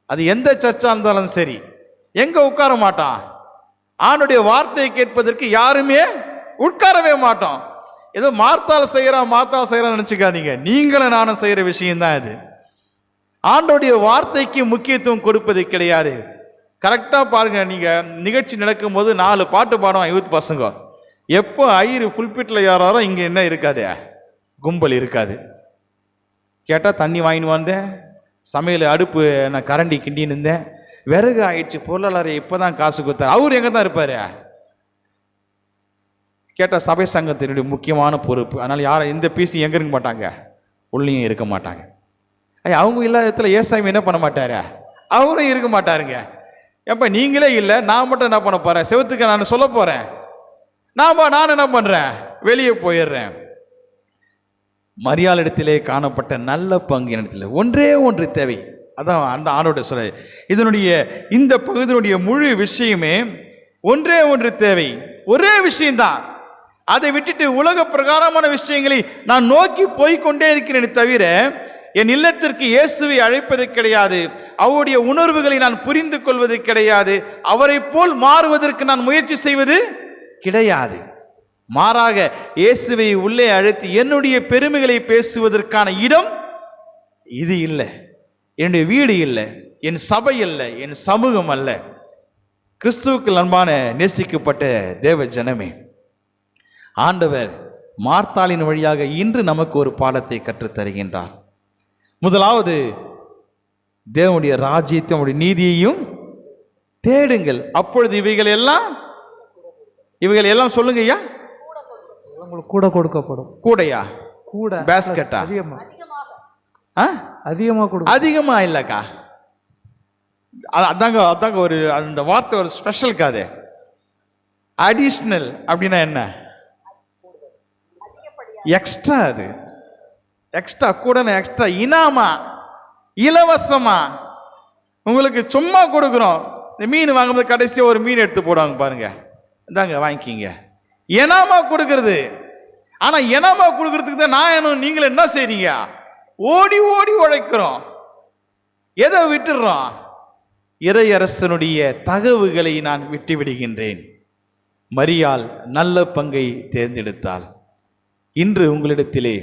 அது எந்த சர்ச்சா இருந்தாலும் சரி, எங்க உட்கார மாட்டான். ஆணுடைய வார்த்தையை கேட்பதற்கு யாருமே உட்காரவே மாட்டோம். ஏதோ மார்த்தால் செய்யறான் நினைச்சுக்காதீங்க. நீங்களும் நானும் செய்யற விஷயம்தான் இது. ஆண்டோடைய வார்த்தைக்கு முக்கியத்துவம் கொடுப்பது கிடையாது. கரெக்டா பாருங்க, நீங்க நிகழ்ச்சி நடக்கும் போது 4 பாட்டு பாடுவான் யூத் பசங்க. எப்போ ஐயரு ஃபுல்பிட்ல யாரோ இங்க என்ன இருக்காது, கும்பல் இருக்காது. கேட்டா தண்ணி வாங்கின்னு வந்தேன், சமையல் அடுப்பு நான் கரண்டி கிண்டின்னு இருந்தேன், விறகு ஆயிடுச்சு, பொருளாளர் இப்பதான் காசு கொடுத்தாரு. அவரு எங்க தான் இருப்பாரு? கேட்டா சபை சங்கத்தினுடைய முக்கியமான பொறுப்பு. அதனால யாரும் இந்த பீசி எங்க இருக்க மாட்டாங்க, உள்ளேயும் இருக்க மாட்டாங்க. அவங்க இல்லாத இடத்துல ஏசாமி என்ன பண்ண மாட்டாரு, அவரும் இருக்க மாட்டாருங்க. எப்ப நீங்களே இல்லை, நான் மட்டும் என்ன பண்ண போறேன், செவத்துக்கு நான் சொல்ல போறேன், நான் என்ன பண்றேன், வெளியே போயிடுறேன். மரியாளிடத்திலே காணப்பட்ட நல்ல பங்கு இடத்துல ஒன்றே ஒன்று தேவை. அதான் அந்த ஆணோட சொல்ல. இதனுடைய இந்த பகுதியினுடைய முழு விஷயமே ஒன்றே ஒன்று தேவை, ஒரே விஷயம்தான். அதை விட்டுட்டு உலக பிரகாரமான விஷயங்களை நான் நோக்கி போய்கொண்டே இருக்கிறேன் தவிர என் இல்லத்திற்கு இயேசுவை அழைப்பது கிடையாது. அவருடைய உணர்வுகளை நான் புரிந்து கொள்வது கிடையாது. அவரை போல் மாறுவதற்கு நான் முயற்சி செய்வது கிடையாது. மாறாக இயேசுவை உள்ளே அழைத்து என்னுடைய பெருமைகளை பேசுவதற்கான இடம் இது இல்லை. என்னுடைய வீடு இல்லை, என் சபை இல்லை, என் சமூகம் அல்ல. கிறிஸ்துவுக்கு அன்பான நேசிக்கப்பட்ட தேவ ஜனமே, ஆண்டவர் மார்த்தாளின் வழியாக இன்று நமக்கு ஒரு பாடத்தை கற்றுத் தருகின்றார். முதலாவது, தேவனுடைய ராஜ்யத்தை, அவருடைய நீதியையும் தேடுங்கள், அப்பொழுது இவைகள் எல்லாம் சொல்லுங்க ஐயா, உங்களுக்கு கூட கொடுக்கப்படும். கூடையா, கூட பேஸ்கெட்டா, அதிகமா கொடுக்கும். அதிகமா இல்லக்கா, அதாங்க ஒரு அந்த வார்த்தை ஒரு ஸ்பெஷல் காது. அடிஷனல் அப்படின்னா என்ன? எக்ஸ்ட்ரா. அது எக்ஸ்ட்ரா கூட, எக்ஸ்ட்ரா இனாமா, இலவசமா உங்களுக்கு சும்மா கொடுக்குறோம். இந்த மீன் வாங்கும்போது கடைசியா ஒரு மீன் எடுத்து போடுவாங்க பாருங்க, இந்தாங்க வாங்கிக்கிங்க, இனாமா கொடுக்கறது. ஆனா இனாமா கொடுக்கறதுக்கு தான் நான் நீங்கள என்ன செய்றீங்க, ஓடி ஓடி உழைக்கிறோம். எதை விட்டுடுறோம்? இறையரசனுடைய தகவுகளை நான் விட்டு விடுகின்றேன். மரியாள் நல்ல பங்கை தேர்ந்தெடுத்தாள். இன்று உங்களிடத்திலே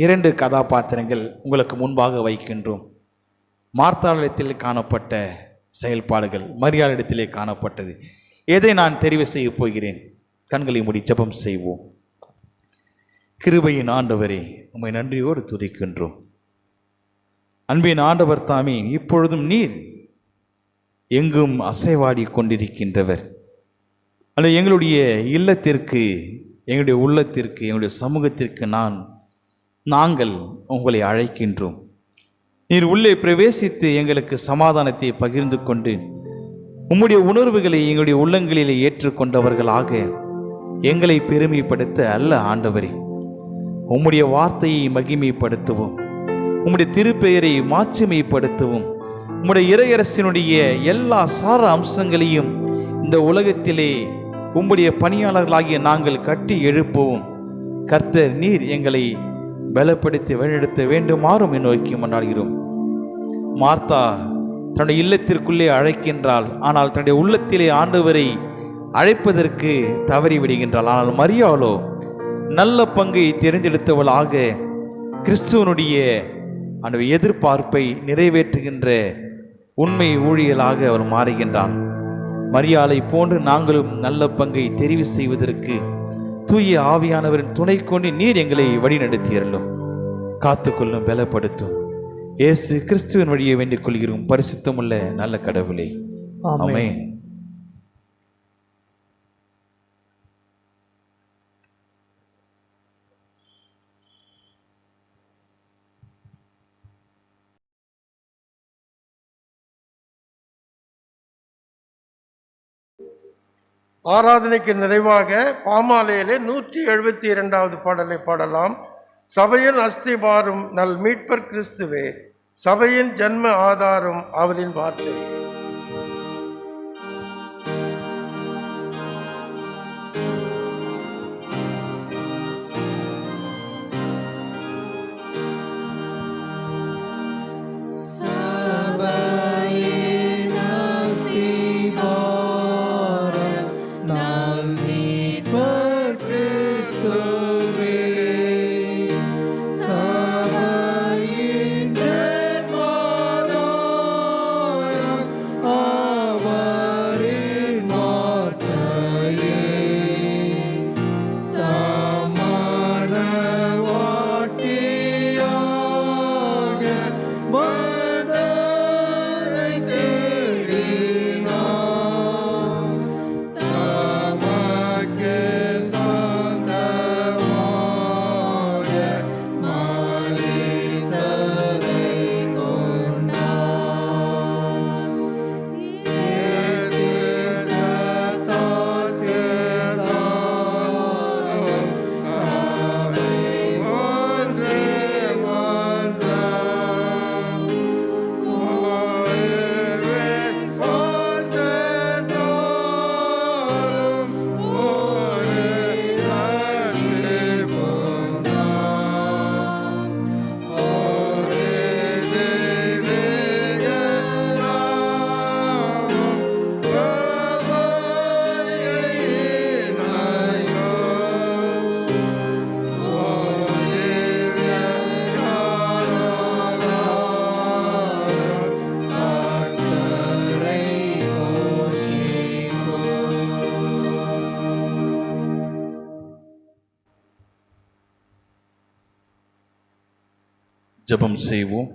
2 கதாபாத்திரங்கள் உங்களுக்கு முன்பாக வைக்கின்றோம். மார்த்தாளிடத்தில் காணப்பட்ட செயல்பாடுகள், மரியாளிடத்திலே காணப்பட்டது. எதை நான் தெரிவு செய்ய போகிறேன்? கண்களை மூடி ஜெபம் செய்வோம். கிருபையின் ஆண்டவரே, உம்மை நன்றியோடு துதிக்கின்றோம். அன்பின் ஆண்டவர் தாமே, இப்பொழுதும் நீர் எங்கும் அசைவாடி கொண்டிருக்கின்றவர். அல்ல, எங்களுடைய இல்லத்திற்கு, எங்களுடைய உள்ளத்திற்கு, எங்களுடைய சமூகத்திற்கு நாங்கள் உங்களை அழைக்கின்றோம். நீர் உள்ளே பிரவேசித்து எங்களுக்கு சமாதானத்தை பகிர்ந்து கொண்டு உம்முடைய உணர்வுகளை எங்களுடைய உள்ளங்களிலே ஏற்றுக்கொண்டவர்களாக எங்களை பெருமைப்படுத்த அல்ல ஆண்டவரே, உம்முடைய வார்த்தையை மகிமைப்படுத்தவும், உம்முடைய திருப்பெயரை மாட்சிமைப்படுத்தவும், உம்முடைய இறையரசினுடைய எல்லா சார அம்சங்களையும் இந்த உலகத்திலே உம்முடைய பணியாளர்களாகிய நாங்கள் கட்டி எழுப்பவும் கர்த்தர் நீர் எங்களை பலப்படுத்தி வழிநடத்த வேண்டுமாறும் நோக்கி மன்றாடுகிறோம். மார்த்தா தன்னுடைய இல்லத்திற்குள்ளே அழைக்கின்றாள், ஆனால் தன்னுடைய உள்ளத்திலே ஆண்டவரை அழைப்பதற்கு தவறி விடுகின்றாள். ஆனால் மரியாளோ நல்ல பங்கை தேர்ந்தெடுத்தவளாக கிறிஸ்துவனுடைய அந்த எதிர்பார்ப்பை நிறைவேற்றுகின்ற உண்மை ஊழியலாக அவர் மாறுகின்றார். மரியாளை போன்று நாங்களும் நல்ல பங்கை தெரிவு செய்வதற்கு தூய ஆவியானவரின் துணை கொண்டு நீர் எங்களை வழிநடத்தியருளும். காத்துக்கொள்ளும், பலப்படுத்தும். இயேசு கிறிஸ்துவின் வழியை வேண்டிக் கொள்கிறோம் பரிசுத்தமுள்ள நல்ல கடவுளே. ஆமென். ஆராதனைக்கு நிறைவாக பாமாலையிலே 172வது பாடலை பாடலாம். சபையின் அஸ்திபாரும் நல் மீட்பர் கிறிஸ்துவே, சபையின் ஜன்ம ஆதாரம் அவரின் வார்த்தை. ஜெபம் செய்வோம்.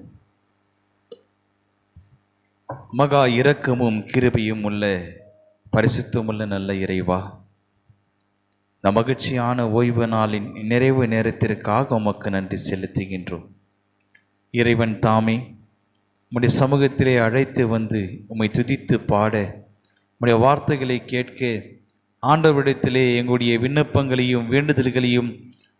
மகா இரக்கமும் கிருபையும் உள்ள பரிசுத்தமுள்ள நல்ல இறைவா, நம் மகிழ்ச்சியான ஓய்வு நாளின் நிறைவு நேரத்திற்காக உமக்கு நன்றி செலுத்துகின்றோம். இறைவன் தாமே உம்முடைய சமூகத்திலே அழைத்து வந்து உம்மை துதித்து பாட, உம்முடைய வார்த்தைகளை கேட்க ஆண்டவரிடத்திலே எங்களுடைய விண்ணப்பங்களையும் வேண்டுதல்களையும்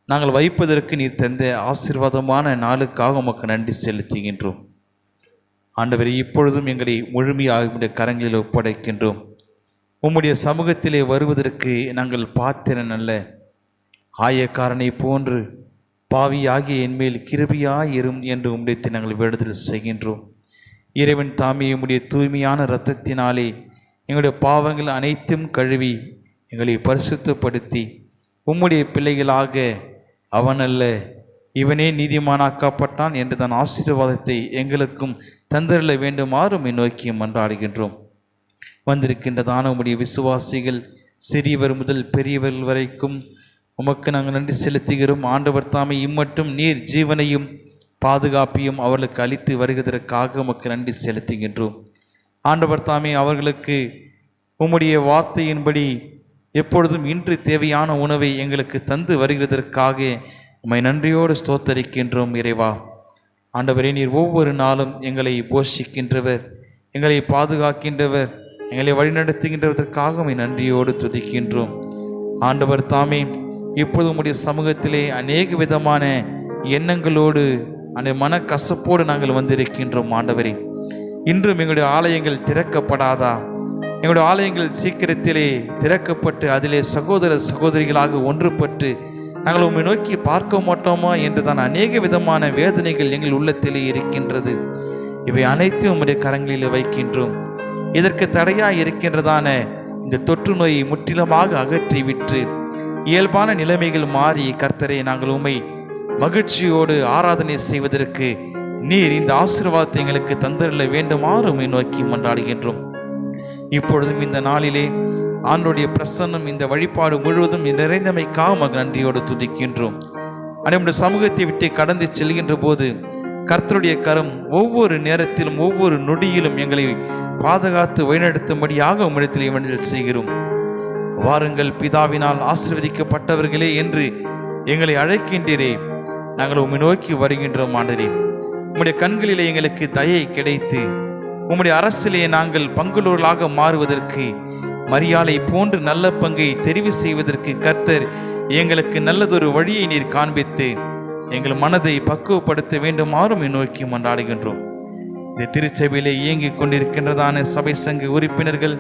நாங்கள் வைப்பதற்கு நீர் தந்த ஆசீர்வாதமான நாளுக்காக உமக்கு நன்றி செலுத்துகின்றோம். ஆண்டவரே, இப்பொழுதும் எங்களை முழுமையாக உம்முடைய கரங்களில் ஒப்படைக்கின்றோம். உம்முடைய சமூகத்திலே வருவதற்கு நாங்கள் பாத்திரன் அல்ல, ஆயக்காரனை போன்று பாவியாகிய என்மேல் கிருபையாயிரும் என்று உம்முடைய நாங்கள் வேண்டுதல் செய்கின்றோம். இறைவன் தாமே உம்முடைய தூய்மையான இரத்தத்தினாலே எங்களுடைய பாவங்கள் அனைத்தும் கழுவி எங்களை பரிசுத்தப்படுத்தி உம்முடைய பிள்ளைகளாக அவனல்ல இவனே நீதிமானாக்கப்பட்டான் என்று தன் ஆசீர்வாதத்தை எங்களுக்கும் தந்தருள வேண்டுமாறு நோக்கி மன்றாடுகின்றோம். வந்திருக்கின்றதான உம்முடைய விசுவாசிகள் சிறியவர் முதல் பெரியவர் வரைக்கும் உமக்கு நாங்கள் நன்றி செலுத்துகிறோம். ஆண்டவர் தாமே இம்மட்டும் நீர் ஜீவனையும் பாதுகாப்பையும் அவர்களுக்கு அளித்து வருகிறதற்காக உமக்கு நன்றி செலுத்துகின்றோம். ஆண்டவர் தாமே அவர்களுக்கு உம்முடைய வார்த்தையின்படி எப்பொழுதும் இன்று தேவையான உணவை எங்களுக்கு தந்து வருகிறதற்காக உம்மை நன்றியோடு ஸ்தோத்தரிக்கின்றோம். இறைவா, ஆண்டவரே, நீர் ஒவ்வொரு நாளும் எங்களை போஷிக்கின்றவர், எங்களை பாதுகாக்கின்றவர், எங்களை வழிநடத்துகின்றதற்காக உம்மை நன்றியோடு துதிக்கின்றோம். ஆண்டவர் தாமே இப்பொழுது உம்முடைய சமூகத்திலே அநேக விதமான எண்ணங்களோடு அந்த மனக்கசப்போடு நாங்கள் வந்திருக்கின்றோம். ஆண்டவரே, இன்றும் எங்களுடைய ஆலயங்கள் திறக்கப்படாதா? எங்களுடைய ஆலயங்கள் சீக்கிரத்திலே திறக்கப்பட்டு அதிலே சகோதர சகோதரிகளாக ஒன்றுபட்டு நாங்கள் உம்மை நோக்கி பார்க்க மாட்டோமா என்று தான் அநேக விதமான வேதனைகள் எங்கள் உள்ளத்திலே இருக்கின்றது. இவை அனைத்தும் உம்முடைய கரங்களில் வைக்கின்றோம். இதற்கு தடையாக இருக்கின்றதான இந்த தொற்று நோயை முற்றிலுமாக அகற்றிவிட்டு இயல்பான நிலைமைகள் மாறி கர்த்தரை நாங்கள் உம்மை மகிழ்ச்சியோடு ஆராதனை செய்வதற்கு நீர் இந்த ஆசீர்வாதத்தை எங்களுக்கு தந்தருள வேண்டுமாறு உம்மை நோக்கி மன்றாடுகின்றோம். இப்பொழுதும் இந்த நாளிலே ஆண்டவருடைய பிரசன்னம் இந்த வழிபாடு முழுவதும் நிறைந்தமைக்காக நன்றியோடு துதிக்கின்றோம். நம்முடைய சமூகத்தை விட்டு கடந்து செல்கின்ற போது கர்த்தருடைய கரம் ஒவ்வொரு நேரத்திலும் ஒவ்வொரு நொடியிலும் எங்களை பாதுகாத்து வழிநடத்தும்படியாக உம்மிடத்தில் வேண்டுதல் செய்கிறோம். வாருங்கள் பிதாவினால் ஆசீர்வதிக்கப்பட்டவர்களே என்று எங்களை அழைக்கின்றீரே. நாங்கள் உம்மை நோக்கி வருகின்றோம் ஆண்டவரே. உம்முடைய கண்களிலே எங்களுக்கு தயை கிடைத்து உம்முடைய அரசிலே நாங்கள் பங்குள்ளவர்களாக மாறுவதற்கு, மரியாதை போன்று நல்ல பங்கை தெரிவு செய்வதற்கு கர்த்தர் எங்களுக்கு நல்லதொரு வழியை நீர் காண்பித்து எங்கள் மனதை பக்குவப்படுத்த வேண்டுமாறும் நோக்கி மன்றாடுகின்றோம். இந்த திருச்சபையிலே இயங்கிக் கொண்டிருக்கின்றதான சபை சங்க உறுப்பினர்கள்,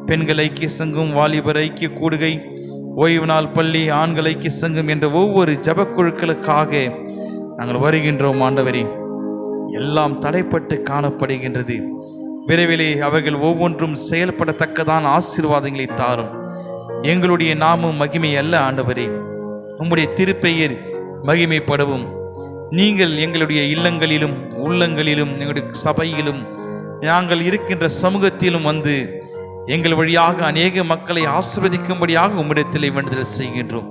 பெண்கள் ஐக்கிய சங்கம், வாலிபர் ஐக்கிய கூடுகை, ஓய்வு நாள் பள்ளி, ஆண்கள் ஐக்கிய சங்கம் என்ற ஒவ்வொரு ஜபக்குழுக்களுக்காக நாங்கள் வருகின்றோம் ஆண்டவரே. எல்லாம் தடைப்பட்டு காணப்படுகின்றது. விரைவிலே அவர்கள் ஒவ்வொன்றும் செயல்படத்தக்கதான ஆசீர்வாதங்களை தாரும். எங்களுடைய நாமம் மகிமை அல்ல ஆண்டவரே, உம்முடைய திருப்பெயர் மகிமைப்படவும் நீங்கள் எங்களுடைய இல்லங்களிலும் உள்ளங்களிலும் எங்களுடைய சபையிலும் நாங்கள் இருக்கின்ற சமூகத்திலும் வந்து எங்கள் வழியாக அநேக மக்களை ஆசீர்வதிக்கும்படியாக உம்மிடத்திலே வேண்டுதல் செய்கின்றோம்.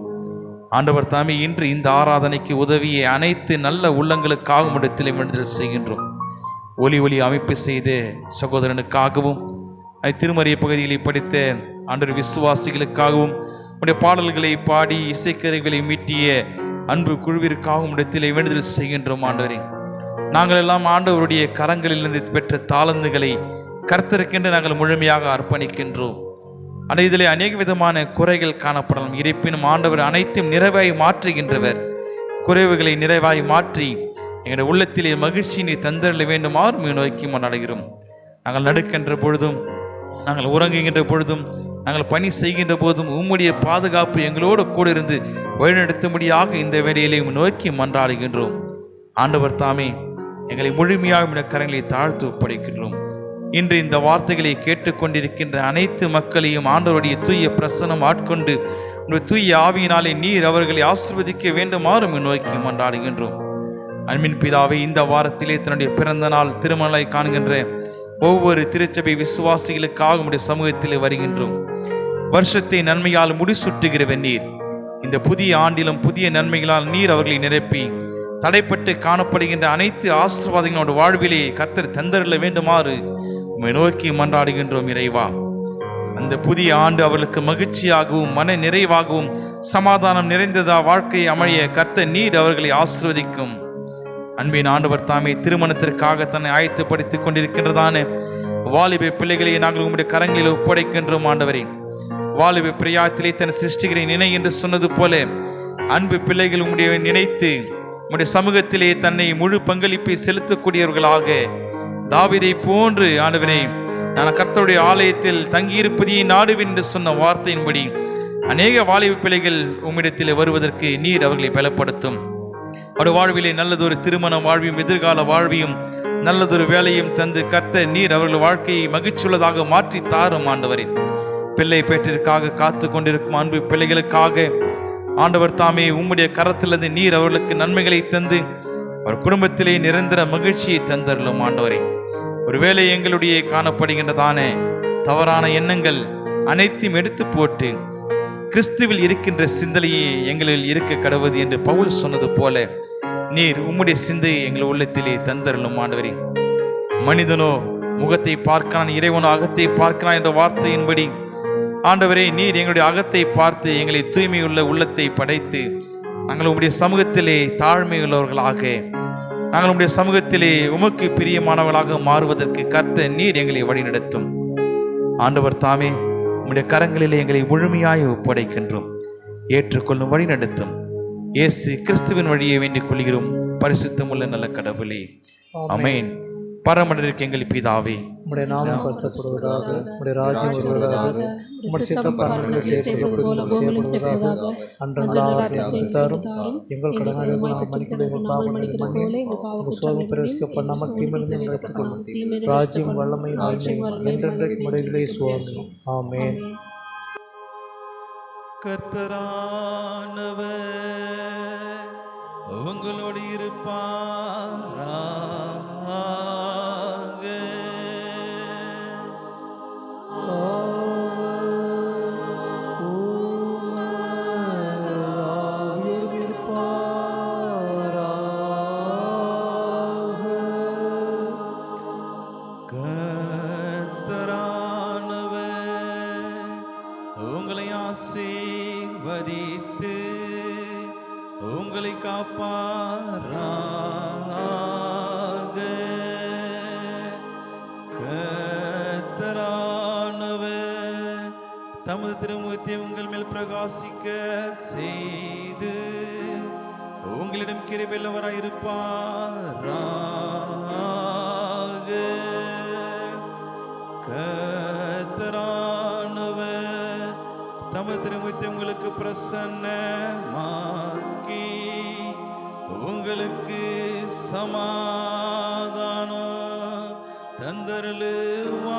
ஆண்டவர் தாமே இன்று இந்த ஆராதனைக்கு உதவிய அனைத்து நல்ல உள்ளங்களுக்காக உம்மிடத்திலே வேண்டுதல் செய்கின்றோம். ஒலி அமைப்பு செய்த சகோதரனுக்காகவும் திருமறை பகுதிகளை படித்த ஆண்டவர் விசுவாசிகளுக்காகவும் உடைய பாடல்களை பாடி இசைக்கருவிகளை மீட்டிய அன்பு குழுவிற்காகவும் இடத்திலே வேண்டுதல் செய்கின்றோம். ஆண்டவரே, நாங்கள் எல்லாம் ஆண்டவருடைய கரங்களிலிருந்து பெற்ற தாளந்துகளை கர்த்தருக்கென்று நாங்கள் முழுமையாக அர்ப்பணிக்கின்றோம். ஆனால் இதிலே அநேக விதமான குறைகள் காணப்படலாம். இருப்பினும் ஆண்டவர் அனைத்தும் நிறைவாய் மாற்றுகின்றவர். குறைவுகளை நிறைவாய் மாற்றி எங்களுடைய உள்ளத்திலே மகிழ்ச்சியினை தந்தரல வேண்டுமாறு நோக்கி மன்றாடுகிறோம். நாங்கள் நடக்கின்ற பொழுதும், நாங்கள் உறங்குகின்ற பொழுதும், நாங்கள் பணி செய்கின்ற போதும் உம்முடைய பாதுகாப்பு எங்களோடு கூட இருந்து வழிநடத்தும்படியாக இந்த வேளையிலே நோக்கி மன்றாடுகின்றோம். ஆண்டவர் தாமே எங்களை முழுமையாக கரங்களை தாழ்த்து ஒப்படைக்கின்றோம். இன்று இந்த வார்த்தைகளை கேட்டுக்கொண்டிருக்கின்ற அனைத்து மக்களையும் ஆண்டவருடைய தூய பிரசனம் ஆட்கொண்டு தூய ஆவியினாலே நீர் அவர்களை ஆசீர்வதிக்க வேண்டுமாறு நோக்கி மன்றாடுகின்றோம். அன்பின் பிதாவை, இந்த வாரத்திலே தன்னுடைய பிறந்த நாள் திருமணத்தை காண்கின்ற ஒவ்வொரு திருச்சபை விசுவாசிகளுக்காக உம்முடைய சமூகத்திலே வருகின்றோம். வருஷத்தை நன்மையால் முடிசூட்டுகிறவன் நீர். இந்த புதிய ஆண்டிலும் புதிய நன்மைகளால் நீர் அவர்களை நிரப்பி தடைப்பட்டு காணப்படுகின்ற அனைத்து ஆசீர்வாதங்களோட வாழ்விலே கர்த்தர் தந்தரல வேண்டுமாறு உம்மை நோக்கி மன்றாடுகின்றோம். இறைவா, அந்த புதிய ஆண்டு அவர்களுக்கு மகிழ்ச்சியாகவும் மன நிறைவாகவும் சமாதானம் நிறைந்ததா வாழ்க்கையை அமைய கர்த்தர் நீர் அவர்களை ஆசீர்வதிக்கும். அன்பின் ஆண்டவர் தாமே திருமணத்திற்காக தன்னை ஆயத்தப்படுத்திக் கொண்டிருக்கின்றதான வாலிப பிள்ளைகளை நாங்கள் உங்களுடைய கரங்களில் ஒப்படைக்கின்றோம். ஆண்டவரே, வாலிப பிரியாத்திலே தன் சிருஷ்டிகரை நினை என்று சொன்னது போல அன்பு பிள்ளைகள் உம்முடைய நினைத்து உம்முடைய சமூகத்திலே தன்னை முழு பங்களிப்பை செலுத்தக்கூடியவர்களாக தாவீதை போன்று ஆண்டவரே, நான் கர்த்தருடைய ஆலயத்தில் தங்கியிருப்பதை நாடுவேன் என்று சொன்ன வார்த்தையின்படி அநேக வாலிப பிள்ளைகள் உம்மிடத்தில் வருவதற்கு நீர் அவர்களை பலப்படுத்தும். அவருடைய வாழ்விலே நல்லதொரு திருமண வாழ்வையும் எதிர்கால வாழ்வையும் நல்லதொரு வேலையும் தந்து கர்த்தர் நீர் அவர்கள் வாழ்க்கையை மகிழ்ச்சியுள்ளதாக மாற்றி தாரும். ஆண்டவரே, பிள்ளை பேற்றிற்காக காத்து கொண்டிருக்கும் அன்பு பிள்ளைகளுக்காக ஆண்டவர் தாமே உம்முடைய கரத்திலிருந்து நீர் அவர்களுக்கு நன்மைகளை தந்து அவர் குடும்பத்திலே நிரந்தர மகிழ்ச்சியை தந்தருளும். ஆண்டவரே, ஒருவேளை எங்களுடைய காணப்படுகின்றதான தவறான எண்ணங்கள் அனைத்தையும் எடுத்து போட்டு கிறிஸ்துவில் இருக்கின்ற சிந்தனையே எங்களில் இருக்க கடவுது என்று பவுல் சொன்னது போல நீர் உம்முடைய சிந்தையை எங்கள் உள்ளத்திலே தந்தருளும். ஆண்டவரே, மனிதனோ முகத்தை பார்க்கிறான், இறைவனோ அகத்தை பார்க்கிறான் என்ற வார்த்தையின்படி ஆண்டவரே, நீர் எங்களுடைய அகத்தை பார்த்து எங்களை தூய்மையுள்ள உள்ளத்தை படைத்து நாங்கள் உம்முடைய சமூகத்திலே தாழ்மையுள்ளவர்களாக, நாங்கள் உம்முடைய சமூகத்திலே உமக்கு பிரியமானவர்களாக மாறுவதற்கு கர்த்தர் நீர் எங்களை வழிநடத்தும். ஆண்டவர் தாமே உம்முடைய கரங்களிலே எங்களை முழுமையாய் ஒப்படைக்கின்றோம். ஏற்றுக்கொள்ளும் வழி நடத்தும். இயேசு கிறிஸ்துவின் வழியை வேண்டிக் கொள்கிறோம் பரிசுத்தமுள்ள நல்ல கடவுளே, ஆமென். பரமண்டலத்திற்கு எங்கள் பிதாவே, உம்முடைய நாமம் பரிசுத்தப்படுவதாக, உம்முடைய ராஜ்யம் வருவதாக, உம்முடைய சித்தம் பரமண்டலத்தில் செய்யப்படுவதாக, அன்றாட ஆகாரத்தை தாரும். எங்கள் கடனாளிகளை நாம் மன்னிக்கிறது எங்கள் பாவங்களை உங்கள் சோதனை பிரவேசிக்கப்பட்ட நமக்கு தீமையிலிருந்து நடத்திக் கொள்ளும். ராஜ்யம் வல்லமை என்றென்றைக்கு முறையிலே சுவாமி, ஆமென். கர்த்தரானவர் உங்களோடு இருப்பாராக. கர்த்தரானவர் தமது திருமுகத்தை உங்கள் மேல் பிரகாசிக்க செய்து உங்களிடம் கிருபையுள்ளவராயிருப்பாராக. கர்த்தரானவர் தமது திருமுகத்தை உங்களுக்கு பிரசன்னமாக்கி உங்களுக்கு சமாதானம் தந்தருளுவாராக.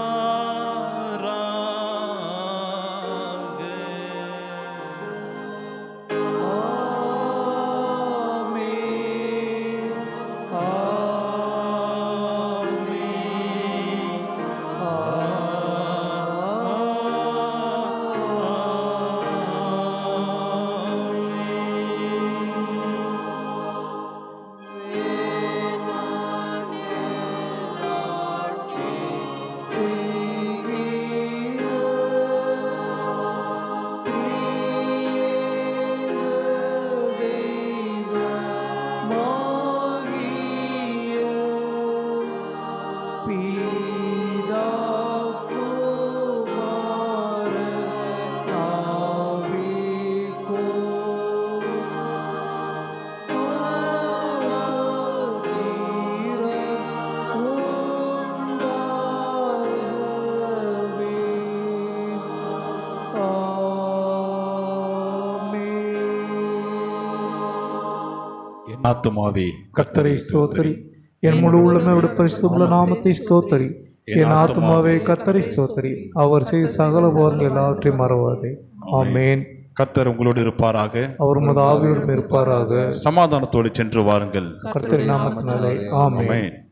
என் ஆத்துமாவே கர்த்தரை ஸ்தோத்திரி, என் முழு உள்ளமையோட பரிசுத்தமுள்ள நாமத்தை ஸ்தோத்திரி. என் ஆத்துமாவே கர்த்தரை ஸ்தோத்திரி, அவர் செய்த சகல போர்கள் எல்லாவற்றையும் மறவாதே. ஆமேன். கர்த்தர் உங்களோடு இருப்பாராக. அவர் உமது ஆவியோடும் இருப்பாராக. சமாதானத்தோடு சென்று வாருங்கள். கர்த்தரின் நாமத்தினாலே ஆமென். ஆமென்.